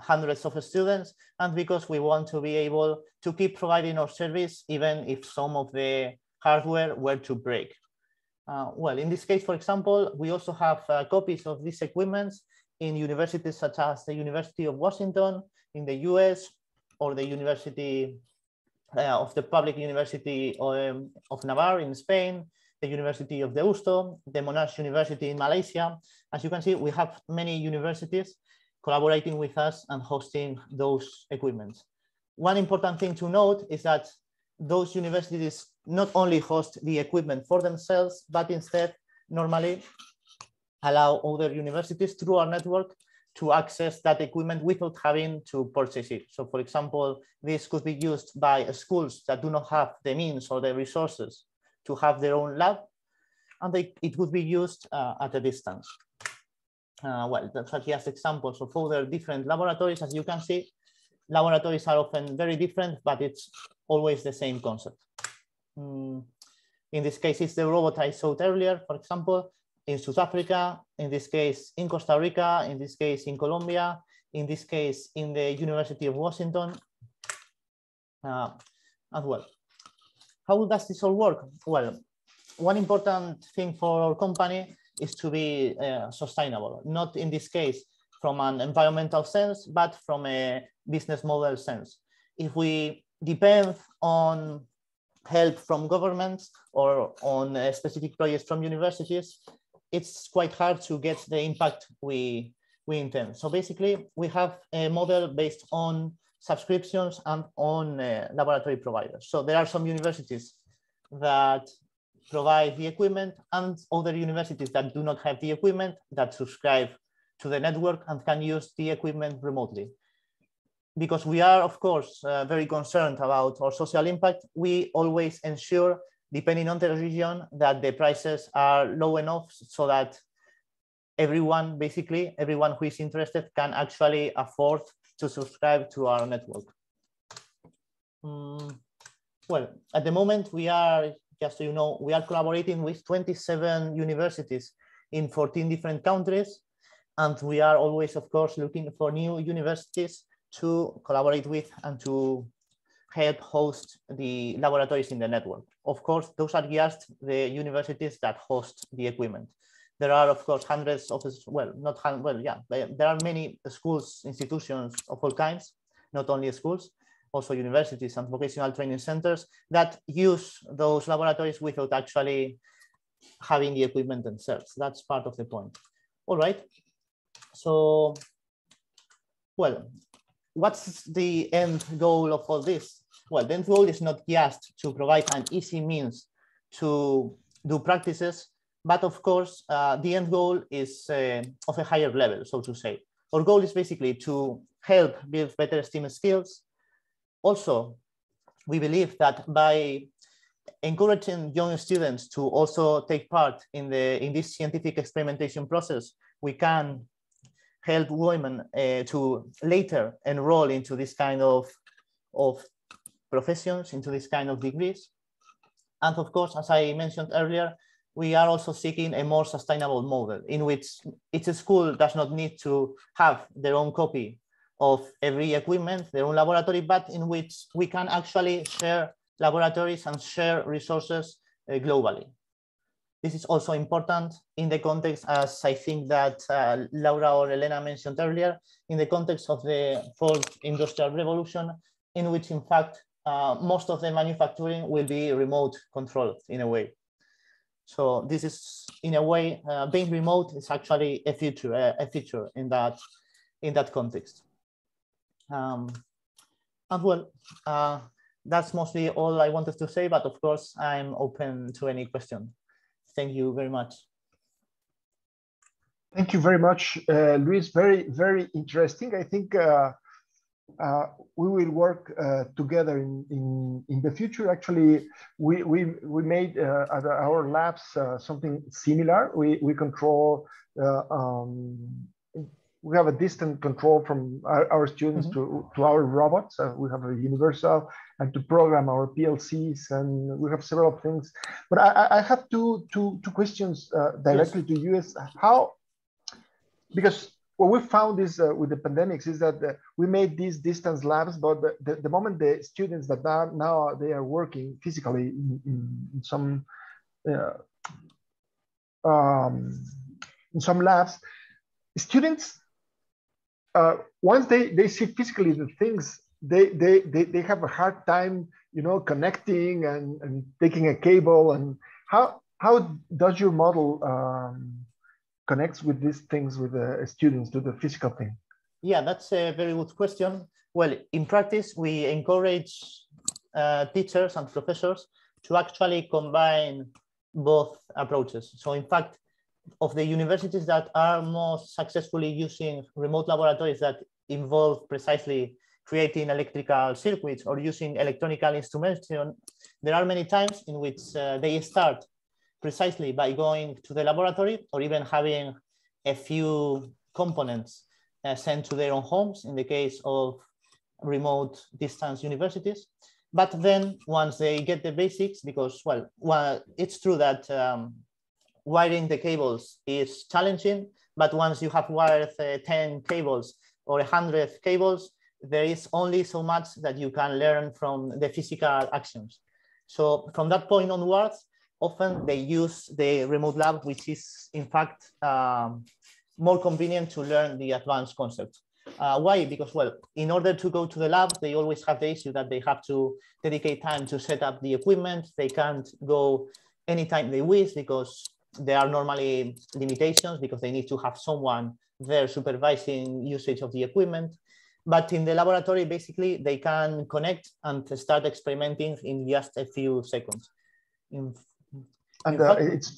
hundreds of students and because we want to be able to keep providing our service even if some of the hardware were to break. Well, in this case, for example, we also have copies of these equipments in universities such as the University of Washington in the US or the University of the Public University of Navarre in Spain, the University of Deusto, the Monash University in Malaysia. As you can see, we have many universities collaborating with us and hosting those equipments. One important thing to note is that those universities not only host the equipment for themselves, but instead normally allow other universities through our network to access that equipment without having to purchase it. So for example, this could be used by schools that do not have the means or the resources to have their own lab, and it would be used at a distance. Well, that's just examples of other different laboratories. As you can see, laboratories are often very different, but it's always the same concept. In this case, it's the robot I showed earlier, for example, in South Africa, in this case, in Costa Rica, in this case, in Colombia, in this case, in the University of Washington. And well, how does this all work? Well, one important thing for our company is to be sustainable, not in this case from an environmental sense, but from a business model sense. If we depend on help from governments or on specific projects from universities, it's quite hard to get the impact we intend. So basically, we have a model based on subscriptions and on laboratory providers. So there are some universities that provide the equipment and other universities that do not have the equipment that subscribe to the network and can use the equipment remotely. Because we are, of course, very concerned about our social impact, we always ensure, depending on the region, that the prices are low enough so that everyone, basically, everyone who is interested can actually afford to subscribe to our network. Well, at the moment, we are, just so you know, we are collaborating with 27 universities in 14 different countries. And we are always, of course, looking for new universities to collaborate with and to help host the laboratories in the network. Of course, those are just the universities that host the equipment. There are, of course, hundreds of, well, not, well, yeah, there are many schools, institutions of all kinds, not only schools, also universities and vocational training centers that use those laboratories without actually having the equipment themselves. That's part of the point. All right. So, well, what's the end goal of all this? Well, the end goal is not just to provide an easy means to do practices, but of course, the end goal is of a higher level, so to say. Our goal is basically to help build better STEAM skills. Also, we believe that by encouraging young students to also take part in this scientific experimentation process, we can help women to later enroll into this kind of professions, into this kind of degrees. And of course, as I mentioned earlier, we are also seeking a more sustainable model in which each school does not need to have their own copy of every equipment, their own laboratory, but in which we can actually share laboratories and share resources globally. This is also important in the context, as I think that Laura or Elena mentioned earlier, in the context of the fourth industrial revolution, in which in fact, most of the manufacturing will be remote controlled in a way. So this is, in a way, being remote is actually a feature in that context. And well, that's mostly all I wanted to say, but of course, I'm open to any question. Thank you very much. Thank you very much, Luis. Very, very interesting. I think we will work together in the future. Actually, we made at our labs something similar. We control. We have a distant control from our students to our robots. We have a universal, and to program our PLCs, and we have several things. But I have two questions directly to you. Is how, because what we found is with the pandemics is that we made these distance labs, but the moment the students that now they are working physically in some labs, students, once they see physically the things, they have a hard time, connecting and taking a cable. And how does your model connects with these things with the students to the physical thing? Yeah, that's a very good question. Well, in practice, we encourage teachers and professors to actually combine both approaches. So in fact, of the universities that are most successfully using remote laboratories that involve precisely creating electrical circuits or using electronic instrumentation, there are many times in which they start precisely by going to the laboratory or even having a few components sent to their own homes in the case of remote distance universities. But then once they get the basics, because, well it's true that wiring the cables is challenging, but once you have wired 10 cables or 100 cables, there is only so much that you can learn from the physical actions. So from that point onwards, often they use the remote lab, which is in fact more convenient to learn the advanced concepts. Why? Because, well, in order to go to the lab, they always have the issue that they have to dedicate time to set up the equipment. They can't go anytime they wish because there are normally limitations because they need to have someone there supervising usage of the equipment. But in the laboratory, basically, they can connect and start experimenting in just a few seconds. It's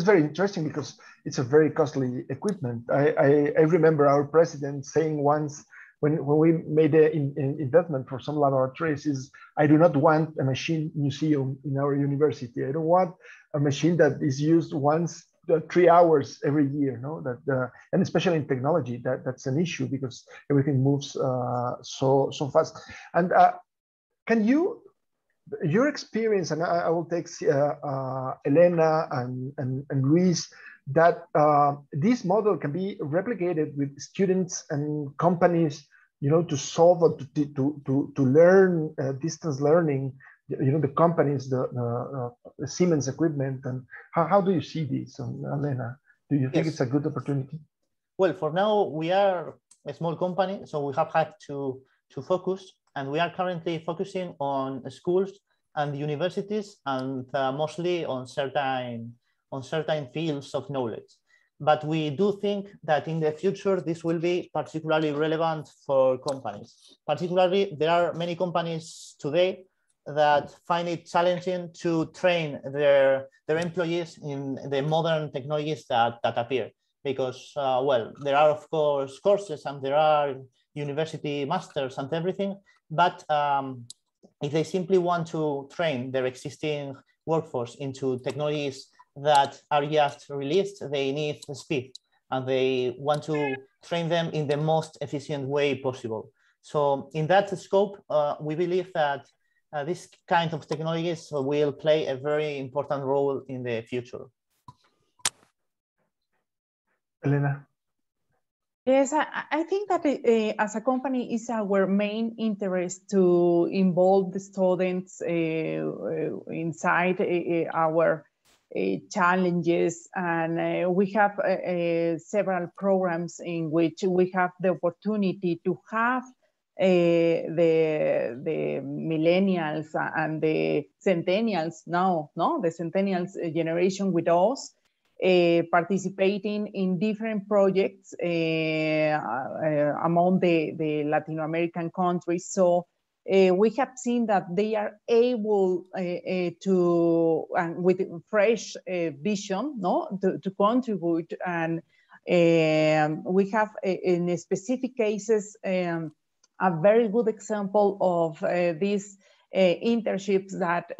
very interesting because it's a very costly equipment. I remember our president saying once when we made an investment for some laboratories is, I do not want a machine museum in our university. I don't want a machine that is used once 3 hours every year, no? And especially in technology, that's an issue because everything moves so fast. And can you, your experience, and I will take Elena and Luis, that this model can be replicated with students and companies, to solve or to learn distance learning. The companies, the Siemens equipment, and how do you see this, Elena? Do you think it's a good opportunity? Well, for now we are a small company, so we have had to focus, and we are currently focusing on schools and universities, and mostly on certain fields of knowledge. But we do think that in the future, this will be particularly relevant for companies. Particularly, there are many companies today that find it challenging to train their employees in the modern technologies that appear. Because, well, there are, of course, courses and there are university masters and everything. But if they simply want to train their existing workforce into technologies that are just released, they need speed and they want to train them in the most efficient way possible. So in that scope, we believe that this kind of technologies will play a very important role in the future. Elena? Yes, I think that as a company, it's our main interest to involve the students inside our challenges, and we have several programs in which we have the opportunity to have the millennials and the centennials now, the centennials generation with us, participating in different projects among the Latin American countries. So we have seen that they are able to, and with fresh vision, to contribute. And we have in specific cases a very good example of these internships that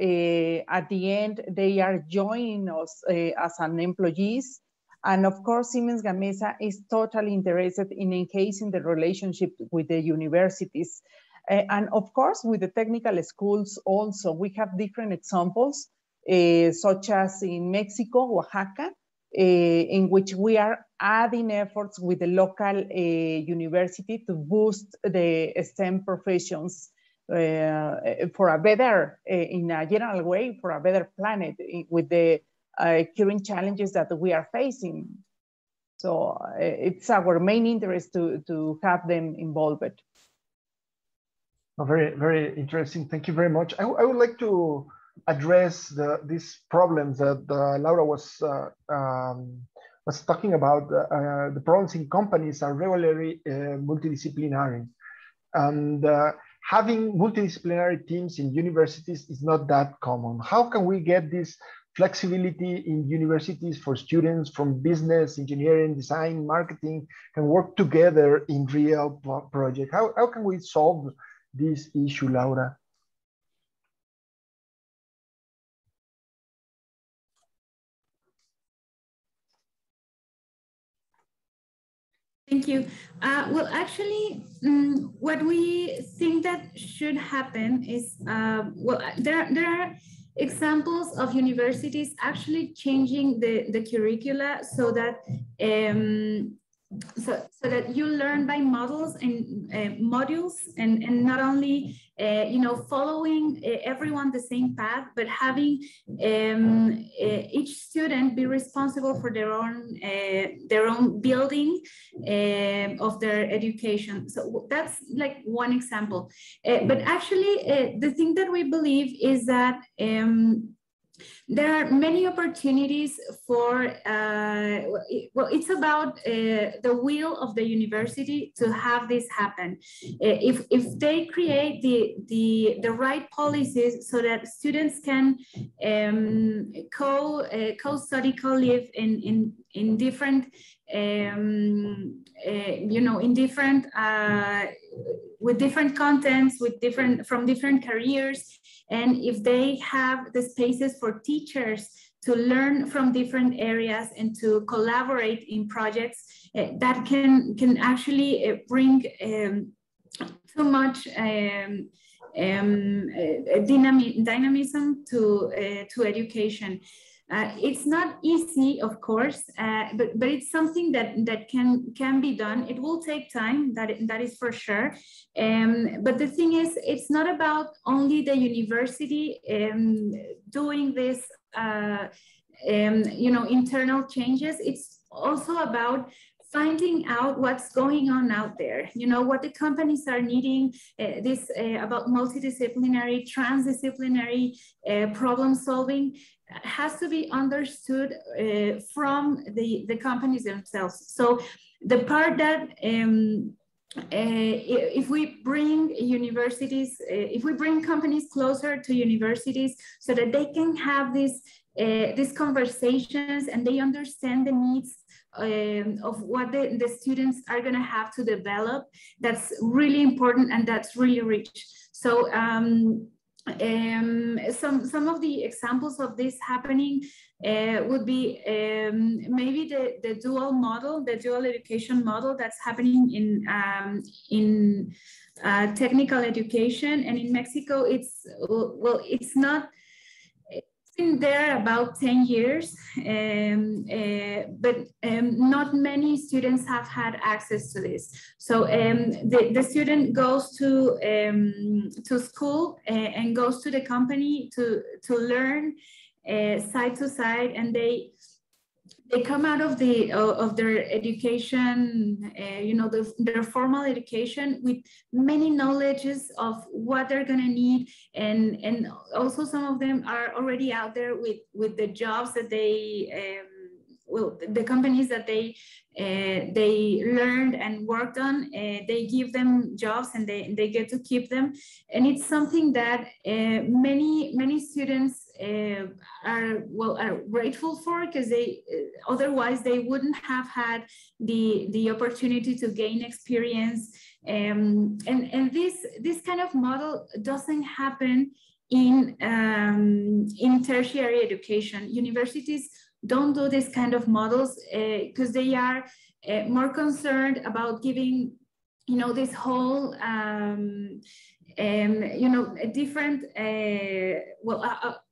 at the end they are joining us as an employees. And of course, Siemens Gamesa is totally interested in enhancing the relationship with the universities. And of course, with the technical schools also, we have different examples, such as in Mexico, Oaxaca, in which we are adding efforts with the local university to boost the STEM professions for a better, in a general way, for a better planet with the current challenges that we are facing. So it's our main interest to have them involved. Oh, very, very interesting. Thank you very much. I would like to address these problems that Laura was talking about. The problems in companies are regularly multidisciplinary, and having multidisciplinary teams in universities is not that common. How can we get this flexibility in universities for students from business, engineering, design, marketing, can work together in real projects? How can we solve this issue, Laura? Thank you. Well, actually, what we think that should happen is, well, there are examples of universities actually changing the curricula so that so that you learn by models and modules, and not only following everyone the same path, but having each student be responsible for their own building of their education. So that's like one example. But actually, the thing that we believe is that there are many opportunities for, well, it's about the will of the university to have this happen. If they create the right policies so that students can co-study, co-live in different, in different, with different contents, from different careers, and if they have the spaces for teachers to learn from different areas and to collaborate in projects, that can actually bring too much dynamism to education. It's not easy, of course, but it's something that can be done. It will take time, that is for sure. But the thing is, it's not about only the university doing this, internal changes. It's also about finding out what's going on out there, what the companies are needing, about multidisciplinary, transdisciplinary problem solving has to be understood from the companies themselves. So the part that if we bring universities, if we bring companies closer to universities so that they can have these conversations and they understand the needs of what the students are going to have to develop, that's really important and that's really rich. So some of the examples of this happening would be maybe the dual model, the dual education model that's happening in technical education. And in Mexico, it's been there about 10 years, but not many students have had access to this. So the student goes to school and goes to the company to learn side to side, and they come out of their education, you know, their formal education with many knowledges of what they're gonna need, and also some of them are already out there with the jobs that they the companies that they learned and worked on, they give them jobs and they get to keep them. And it's something that many students are grateful for, because they otherwise they wouldn't have had the opportunity to gain experience. And this kind of model doesn't happen in tertiary education. Universities don't do this kind of models because they are more concerned about giving, you know, this whole, you know, a different, a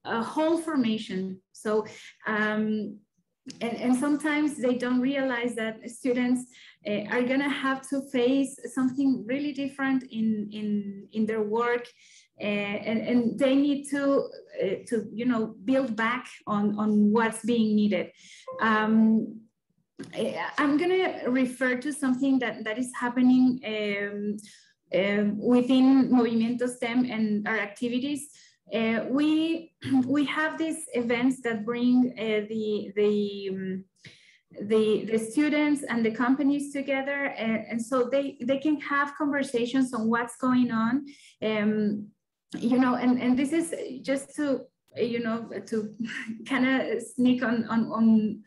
whole formation. So, and sometimes they don't realize that students are gonna have to face something really different in their work. And they need to you know, build back on what's being needed. I'm gonna refer to something that is happening within Movimiento STEM and our activities. We have these events that bring the students and the companies together, and so they can have conversations on what's going on. You know, and this is just to, you know, to kind of sneak on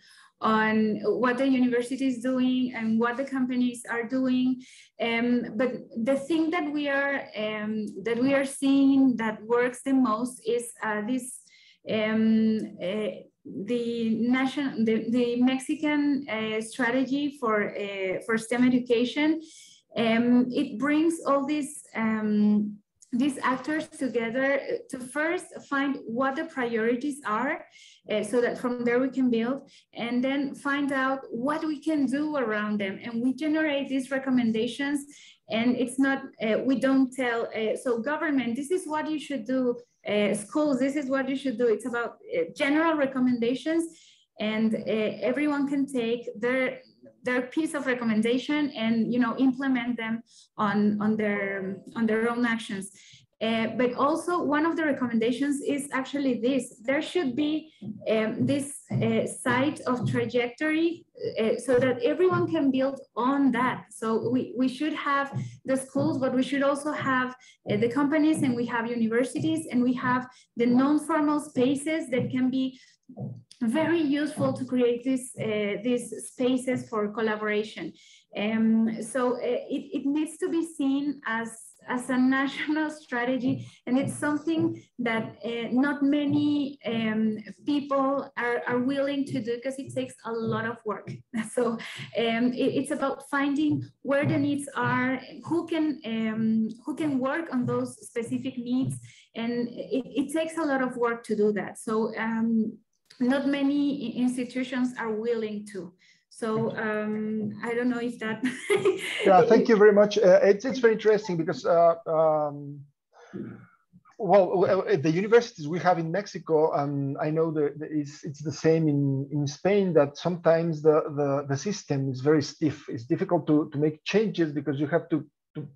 what the university is doing and what the companies are doing. But the thing that we are seeing that works the most is this the Mexican strategy for STEM education. It brings all these actors together to first find what the priorities are, so that from there we can build, and then find out what we can do around them. And we generate these recommendations, and it's not, we don't tell, so government, this is what you should do, schools, this is what you should do. It's about general recommendations, and everyone can take their piece of recommendation and, you know, implement them on their own actions. But also one of the recommendations is actually this: there should be this site of trajectory so that everyone can build on that. So we should have the schools, but we should also have the companies, and we have universities, and we have the non-formal spaces that can be very useful to create these spaces for collaboration. So it needs to be seen as a national strategy, and it's something that not many people are willing to do, because it takes a lot of work. So it's about finding where the needs are, who can work on those specific needs, and it takes a lot of work to do that. So not many institutions are willing to. So I don't know if that. Yeah, thank you very much. It's very interesting because, well, the universities we have in Mexico, I know that it's the same in Spain, that sometimes the system is very stiff. It's difficult to make changes because you have to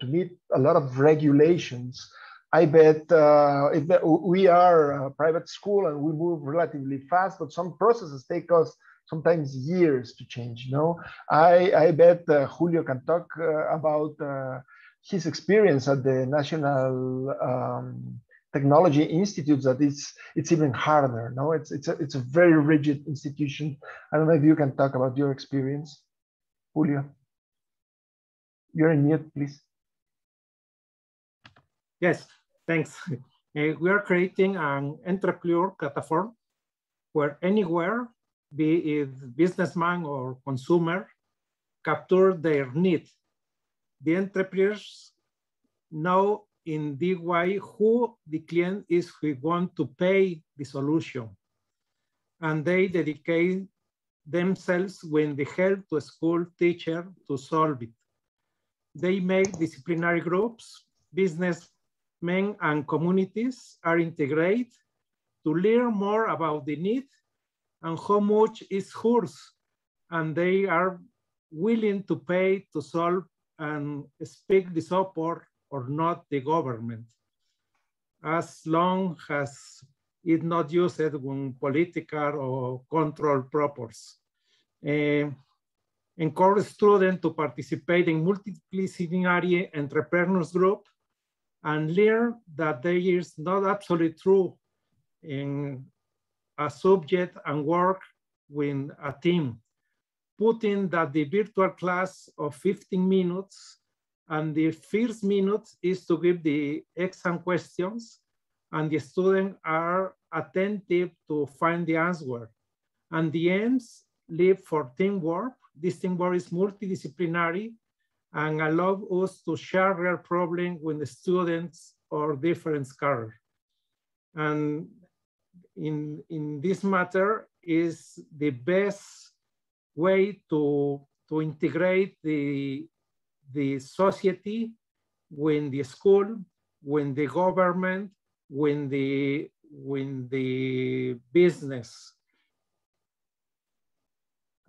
meet a lot of regulations. I bet if we are a private school and we move relatively fast, but some processes take us sometimes years to change. You know, I bet Julio can talk about his experience at the National Technology Institute. That it's even harder. No, it's a very rigid institution. I don't know if you can talk about your experience, Julio. You're in mute, please. Yes, thanks. We are creating an entrepreneur platform where anywhere, be it businessman or consumer, capture their need. The entrepreneurs know in the way who the client is who want to pay the solution. and they dedicate themselves with the help to a school teacher to solve it. They make disciplinary groups, businessmen and communities are integrated to learn more about the need and how much is hers, and they are willing to pay to solve and speak the support or not the government, as long as it's not used in political or control purpose. Encourage students to participate in multidisciplinary entrepreneurs group and learn that there is not absolute truth in a subject and work with a team. Putting that the virtual class of 15 minutes and the first minute is to give the exam questions and the students are attentive to find the answer. And the ends leave for teamwork. This teamwork is multidisciplinary and allow us to share real problems with the students or different scholars. And in this matter is the best way to integrate the society when the school, when the government, when the business.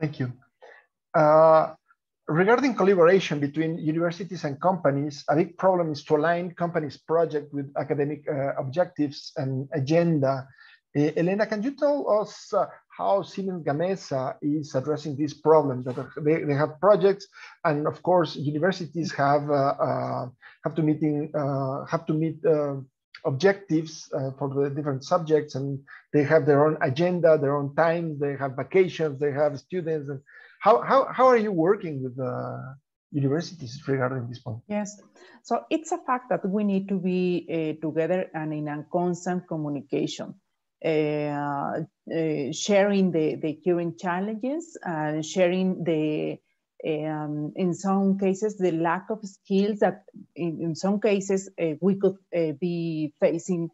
Thank you. Regarding collaboration between universities and companies, a big problem is to align companies' project with academic objectives and agenda. Elena, can you tell us how Siemens Gamesa is addressing this problem? That they have projects, and of course, universities have to meet objectives for the different subjects, and they have their own agenda, their own time. They have vacations, they have students. And how are you working with universities regarding this point? Yes, so it's a fact that we need to be together and in a constant communication. Sharing the current challenges and sharing the in some cases the lack of skills that in some cases we could be facing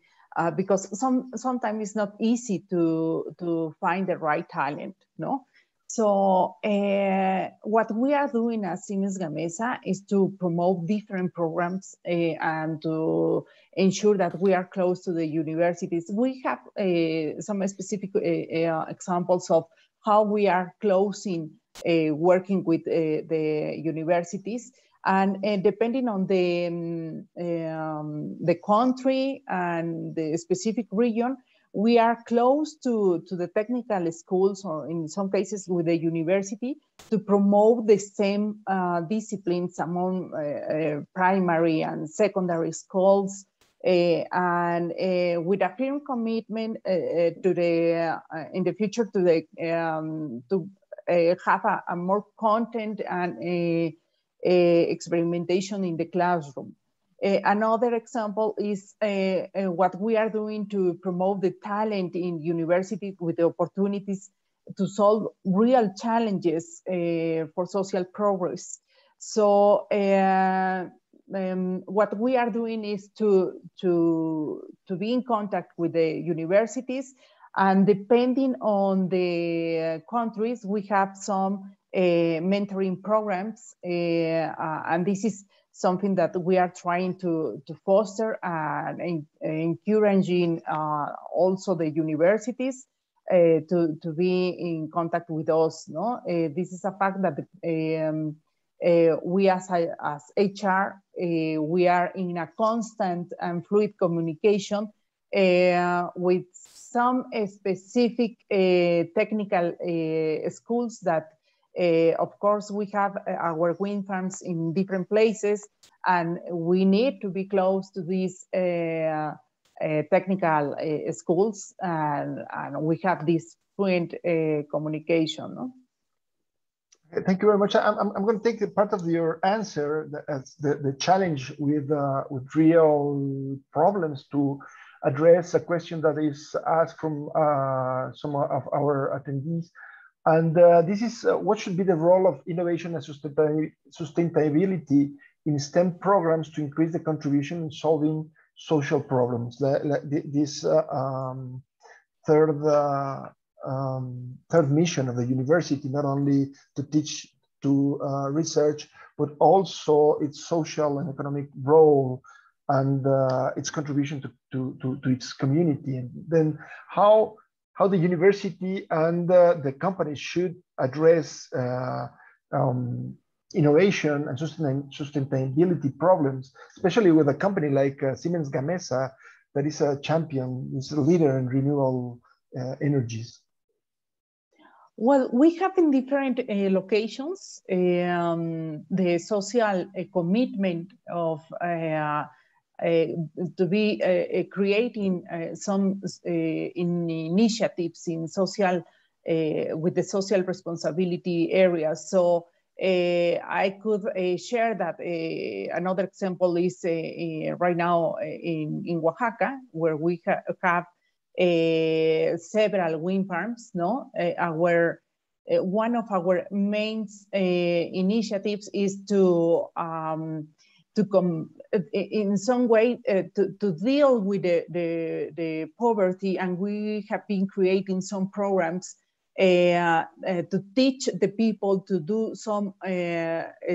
because sometimes it's not easy to find the right talent, no? So what we are doing at Siemens Gamesa is to promote different programs and to ensure that we are close to the universities. We have some specific examples of how we are closing working with the universities, and depending on the country and the specific region, we are close to the technical schools, or in some cases with the university, to promote the same disciplines among primary and secondary schools, and with a firm commitment to the in the future to the to have a more content and experimentation in the classroom. Another example is what we are doing to promote the talent in universities with the opportunities to solve real challenges for social progress. So what we are doing is to be in contact with the universities, and depending on the countries, we have some mentoring programs, and this is something that we are trying to foster and encouraging also the universities to be in contact with us. No, this is a fact that we as HR, we are in a constant and fluid communication with some specific technical schools that of course, we have our wind farms in different places, and we need to be close to these technical schools, and we have this fluent communication. No? Thank you very much. I'm going to take a part of your answer as the challenge with real problems to address a question that is asked from some of our attendees. And this is what should be the role of innovation and sustainability in STEM programs to increase the contribution in solving social problems. This third third mission of the university, not only to teach, to research, but also its social and economic role and its contribution to its community. And then how the university and the company should address innovation and sustainability problems, especially with a company like Siemens Gamesa, that is a champion, is a leader in renewable energies. Well, we have in different locations the social commitment of to be creating some initiatives in social with the social responsibility area. So I could share that another example is right now in Oaxaca, where we have several wind farms. No, one of our main initiatives is to in some way to deal with the poverty, and we have been creating some programs to teach the people to do some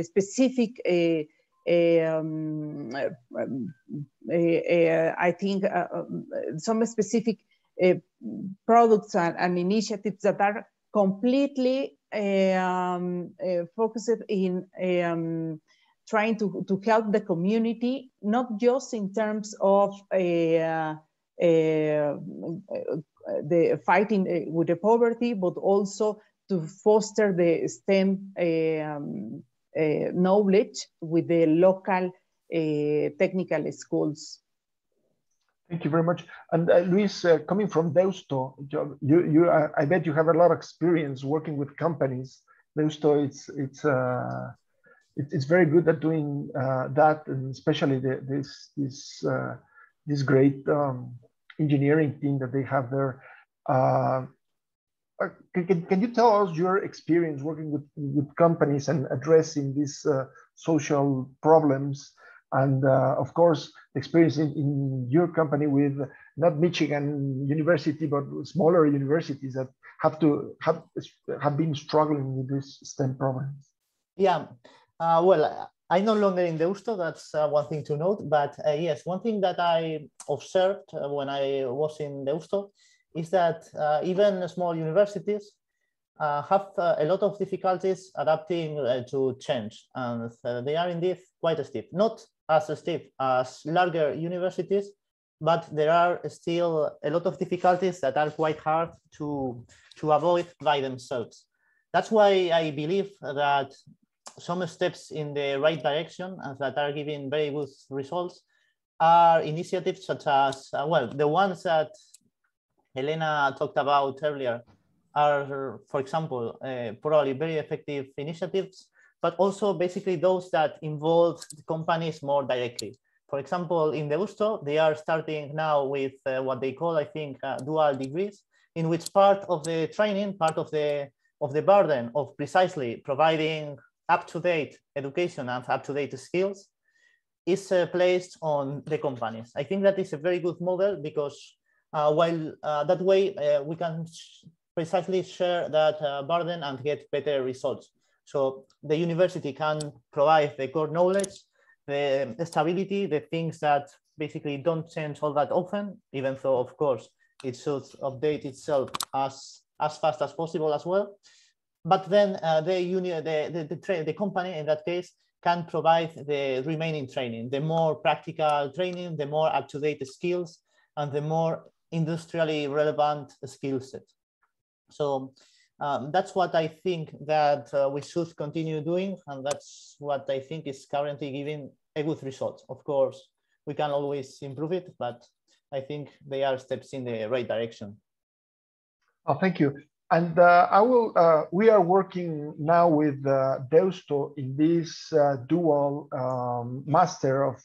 specific I think some specific products and initiatives that are completely focused in trying to help the community, not just in terms of the fighting with the poverty, but also to foster the STEM knowledge with the local technical schools. Thank you very much. And Luis, coming from Deusto, I bet you have a lot of experience working with companies. Deusto, it's very good at doing that, and especially this great engineering team that they have there. Can you tell us your experience working with companies and addressing these social problems? And of course, the experience in your company with not Michigan University, but smaller universities that have been struggling with these STEM problems. Yeah, well, I'm no longer in Deusto, that's one thing to note, but yes, one thing that I observed when I was in Deusto is that even small universities have a lot of difficulties adapting to change, and they are indeed quite steep. Not as steep as larger universities, but there are still a lot of difficulties that are quite hard to avoid by themselves. That's why I believe that some steps in the right direction and that are giving very good results are initiatives such as, well, the ones that Elena talked about earlier are, for example, probably very effective initiatives, but also basically those that involve companies more directly. For example, in Deusto, they are starting now with what they call, I think, dual degrees, in which part of the training, part of the burden of precisely providing up-to-date education and up-to-date skills is placed on the companies. I think that is a very good model because while that way we can precisely share that burden and get better results. So the university can provide the core knowledge, the stability, the things that basically don't change all that often, even though, of course, it should update itself as fast as possible as well. But then the company, in that case, can provide the remaining training, the more practical training, the more up-to-date skills, and the more industrially relevant skill set. So that's what I think that we should continue doing, and that's what I think is currently giving a good result. Of course, we can always improve it, but I think they are steps in the right direction. Oh, thank you. And we are working now with Deusto in this dual master of,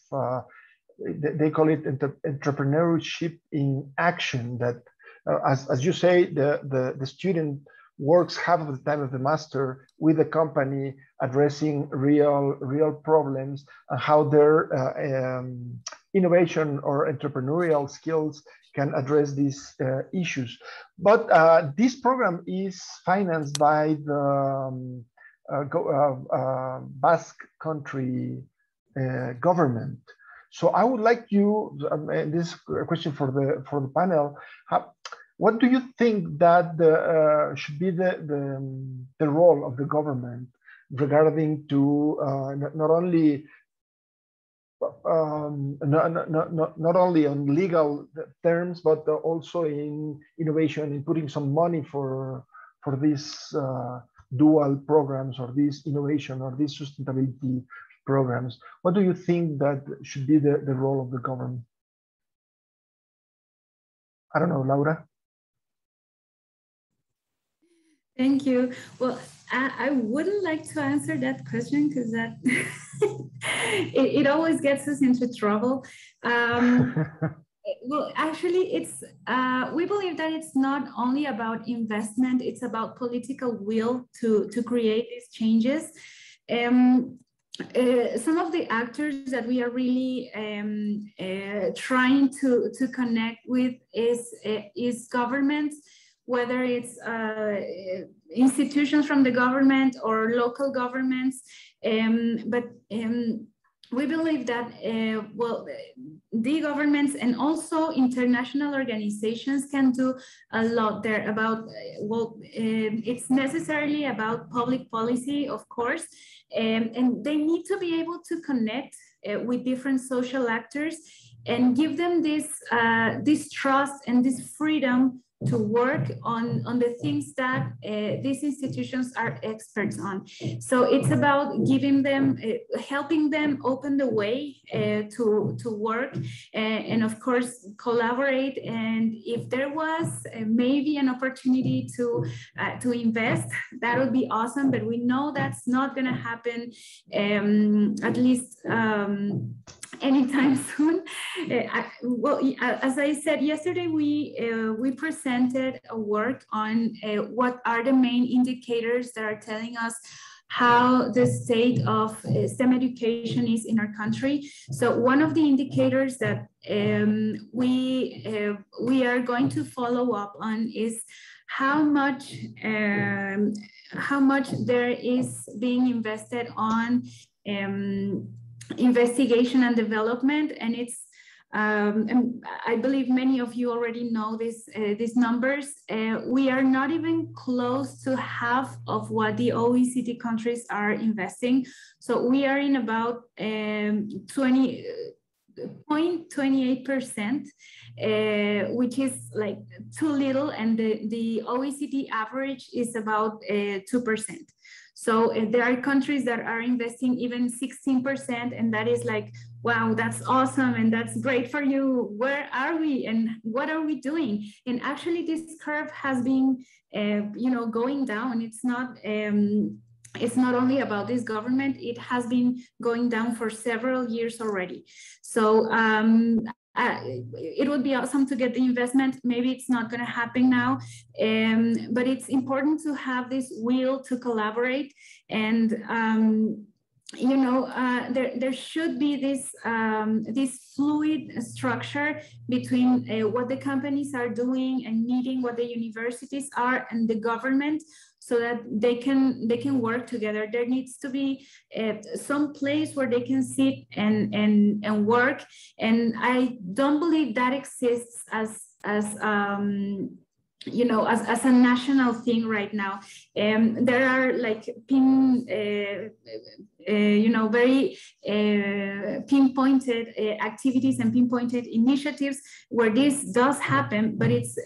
they call it entrepreneurship in action, that as you say, the student works half of the time of the master with the company addressing real problems and how their innovation or entrepreneurial skills can address these issues. But this program is financed by the Basque country government. So I would like you, this is a question for the panel, what do you think that should be the role of the government regarding to not only on legal terms, but also in innovation, in putting some money for these dual programs or this innovation or these sustainability programs? What do you think that should be the role of the government? I don't know, Laura. Thank you. Well, I wouldn't like to answer that question because that it always gets us into trouble. Well, actually, it's we believe that it's not only about investment; it's about political will to create these changes. Some of the actors that we are really trying to connect with is governments, whether it's institutions from the government or local governments. We believe that, well, the governments and also international organizations can do a lot there about, well, it's necessarily about public policy, of course, and they need to be able to connect with different social actors and give them this, this trust and this freedom to work on the things that these institutions are experts on. So it's about giving them, helping them open the way to work and of course collaborate. And if there was maybe an opportunity to invest, that would be awesome, but we know that's not gonna happen, at least anytime soon. Well, as I said yesterday, we presented a work on what are the main indicators that are telling us how the state of STEM education is in our country. So one of the indicators that we are going to follow up on is how much there is being invested on investigation and development, and it's and I believe many of you already know this, these numbers. We are not even close to half of what the OECD countries are investing. So we are in about 0.28%, which is like too little, and the OECD average is about 2%. So there are countries that are investing even 16%, and that is like, wow, that's awesome, and that's great for you. Where are we, and what are we doing? And actually, this curve has been, you know, going down. It's not only about this government; it has been going down for several years already. So it would be awesome to get the investment. Maybe it's not going to happen now, but it's important to have this will to collaborate. And you know, there should be this this fluid structure between what the companies are doing and meeting what the universities are and the government, so that they can work together. There needs to be some place where they can sit and work, and I don't believe that exists as you know, as a national thing right now. There are like you know, very pinpointed activities and pinpointed initiatives where this does happen, but it's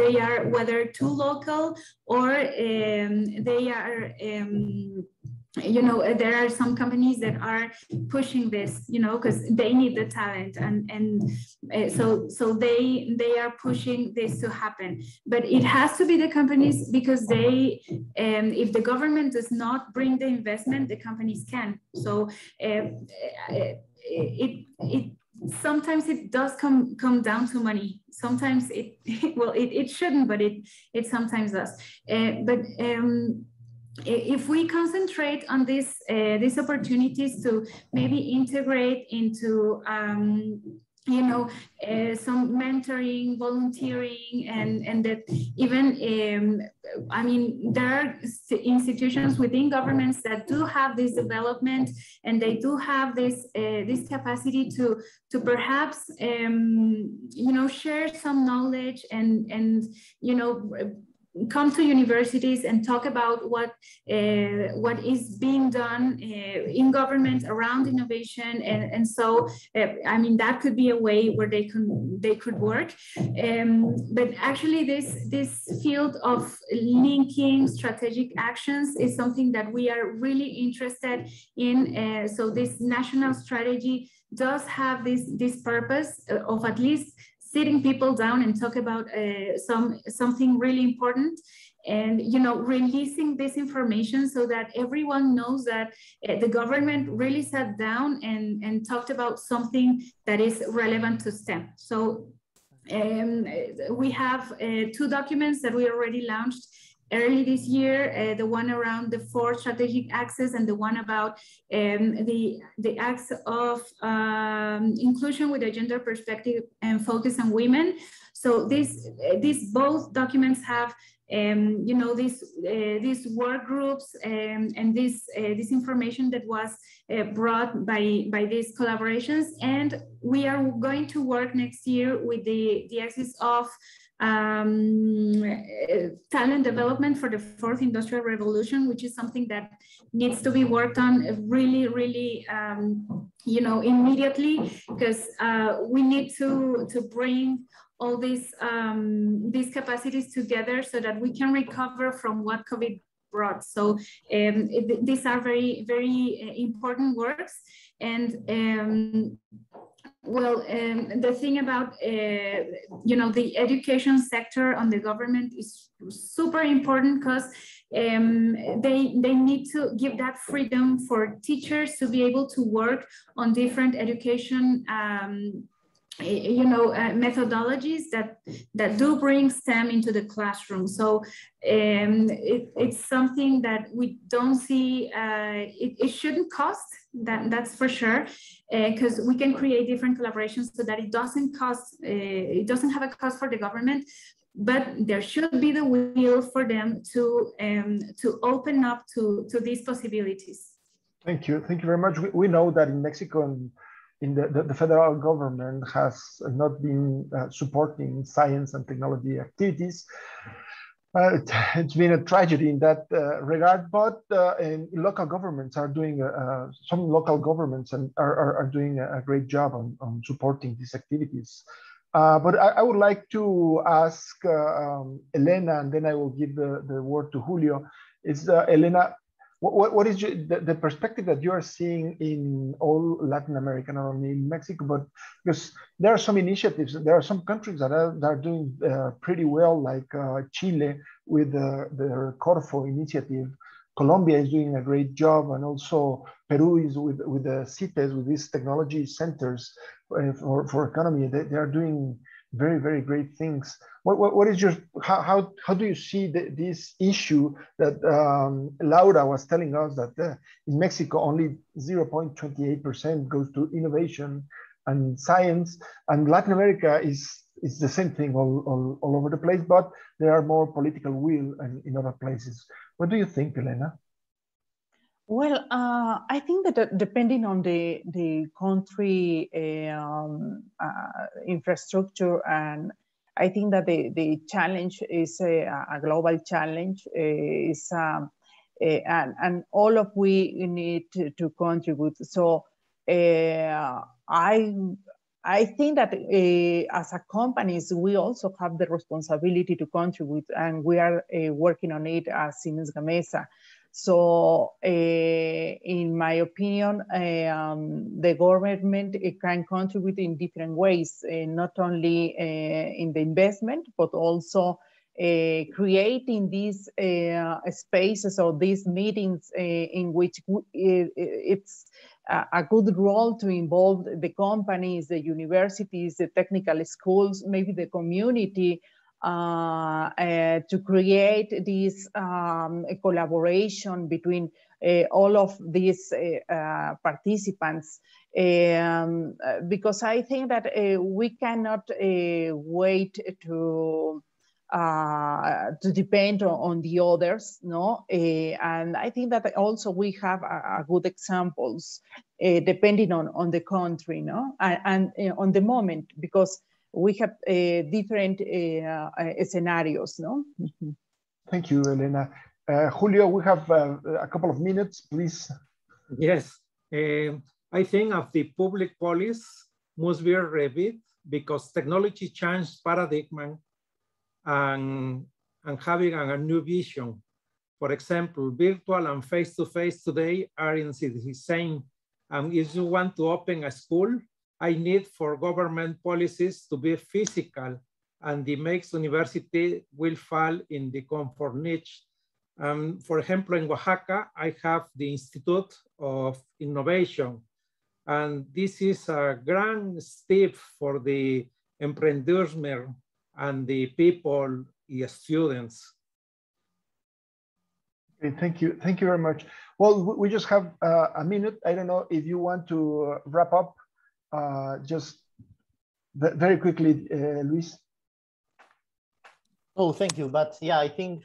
they are whether too local or they are you know, there are some companies that are pushing this, you know, because they need the talent, and so they are pushing this to happen. But it has to be the companies, because they, if the government does not bring the investment, the companies can. So sometimes it does come down to money. Sometimes it well, it shouldn't, but it sometimes does. if we concentrate on these opportunities to maybe integrate into you know, some mentoring, volunteering, and that even, I mean, there are institutions within governments that do have this development, and they do have this this capacity to perhaps, you know, share some knowledge and you know, come to universities and talk about what is being done in government around innovation, and so I mean, that could be a way where they could work. But actually, this field of linking strategic actions is something that we are really interested in. So this national strategy does have this purpose of at least sitting people down and talk about something really important, and, you know, releasing this information so that everyone knows that the government really sat down and talked about something that is relevant to STEM. So we have 2 documents that we already launched early this year, the one around the 4 strategic axes and the one about the axe of inclusion with a gender perspective and focus on women. So these both documents have you know, these work groups and this information that was brought by these collaborations, and we are going to work next year with the axis of talent development for the 4th industrial revolution, which is something that needs to be worked on really you know, immediately, because we need to bring all these capacities together so that we can recover from what COVID brought. So these are very important works. And well, the thing about, you know, the education sector on the government is super important, because they need to give that freedom for teachers to be able to work on different education you know, methodologies that do bring STEM into the classroom. So it's something that we don't see, it shouldn't cost, that's for sure, because we can create different collaborations so that it doesn't cost, it doesn't have a cost for the government, but there should be the will for them to open up to these possibilities. Thank you very much. We know that in Mexico and in the federal government has not been supporting science and technology activities. It's been a tragedy in that regard, but and local governments are doing, some local governments are doing a great job on supporting these activities. But I would like to ask Elena, and then I will give the word to Julio. Elena, what is the perspective that you are seeing in all Latin America, not only in Mexico, but because there are some initiatives, there are some countries that are doing pretty well, like Chile with their Corfo initiative. Colombia is doing a great job, and also Peru is with the CITES, with these technology centers for economy. They are doing very great things. What is your, how do you see this issue that Laura was telling us, that in Mexico only 0.28% goes to innovation and science, and Latin America is the same thing all over the place, but there are more political will in other places. What do you think, Elena? Well, I think that depending on the country infrastructure, and I think that the challenge is a global challenge, and all of we need to contribute. So I think that as a companies, we also have the responsibility to contribute, and we are working on it as Siemens Gamesa. So in my opinion, the government can contribute in different ways, not only in the investment, but also creating these spaces or these meetings in which it's a good role to involve the companies, the universities, the technical schools, maybe the community, to create this collaboration between all of these participants, because I think that we cannot wait to depend on the others, no? And I think that also we have good examples depending on the country, no? And on the moment, because we have different scenarios, no? Thank you, Elena. Julio, we have a couple of minutes, please. Yes, I think of the public policy must be reviewed because technology changed paradigm and having a new vision. For example, virtual and face-to-face today aren't the same. If you want to open a school, I need for government policies to be physical, and the makes university will fall in the comfort niche. For example, in Oaxaca, I have the Institute of Innovation, and this is a grand step for the entrepreneurship and the people, the students. Okay, thank you very much. Well, we just have a minute. I don't know if you want to wrap up just very quickly, Luis. Oh, thank you. But yeah, I think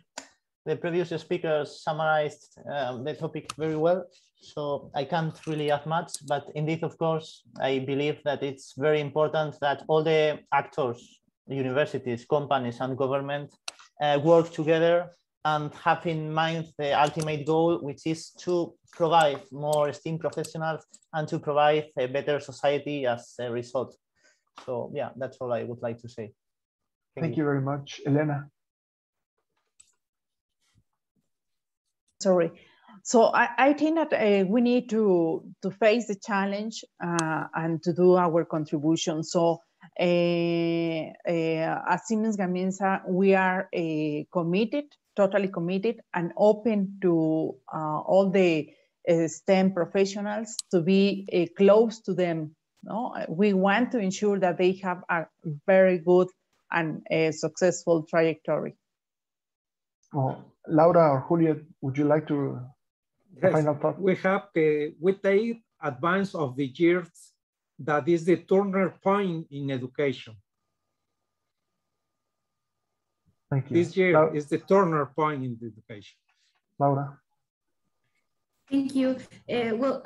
the previous speakers summarized the topic very well, so I can't really add much, but indeed, of course, I believe that it's very important that all the actors, universities, companies, and government work together and have in mind the ultimate goal, which is to provide more STEAM professionals and to provide a better society as a result. So yeah, that's all I would like to say. Thank you very much, Elena. Sorry. So I think that we need to face the challenge and to do our contribution. So as Siemens Gamesa, we are committed, totally committed and open to all the STEM professionals to be close to them. No? We want to ensure that they have a very good and successful trajectory. Oh, Laura or Julio, would you like to final thought? We have we take advance of the years that is the turning point in education. Thank you. This year is the turning point in the education. Laura. Thank you. Well,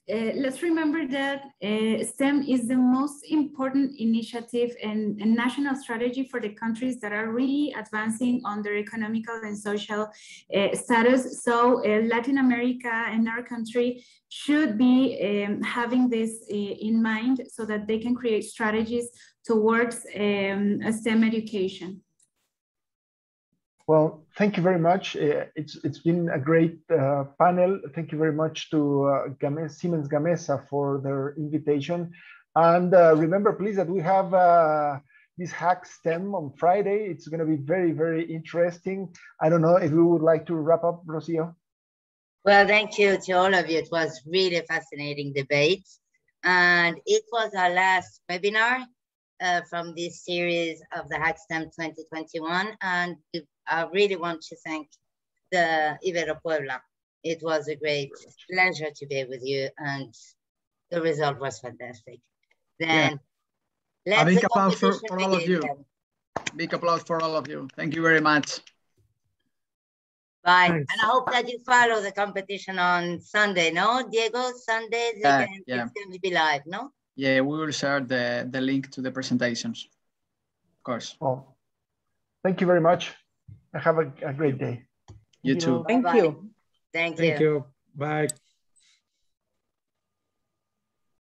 let's remember that STEM is the most important initiative and national strategy for the countries that are really advancing on their economical and social status. So Latin America and our country should be having this in mind so that they can create strategies towards a STEM education. Well, thank you very much. It's been a great panel. Thank you very much to Siemens Gamesa for their invitation. And remember, please, that we have this Hack STEM on Friday. It's going to be very, very interesting. I don't know if we would like to wrap up, Rocio. Well, thank you to all of you. It was really fascinating debate. And it was our last webinar from this series of the Hack STEM 2021. And I really want to thank the Ibero Puebla. It was a great pleasure to be with you, and the result was fantastic. Then let's a big applause for all of you. Big applause for all of you. Thank you very much. Bye. Thanks. And I hope that you follow the competition on Sunday, no, Diego? Sunday, it's going to be live, no? Yeah, we will share the link to the presentations, of course. Well, thank you very much. Have a great day. You too. Thank you. Thank you. Thank you. Bye.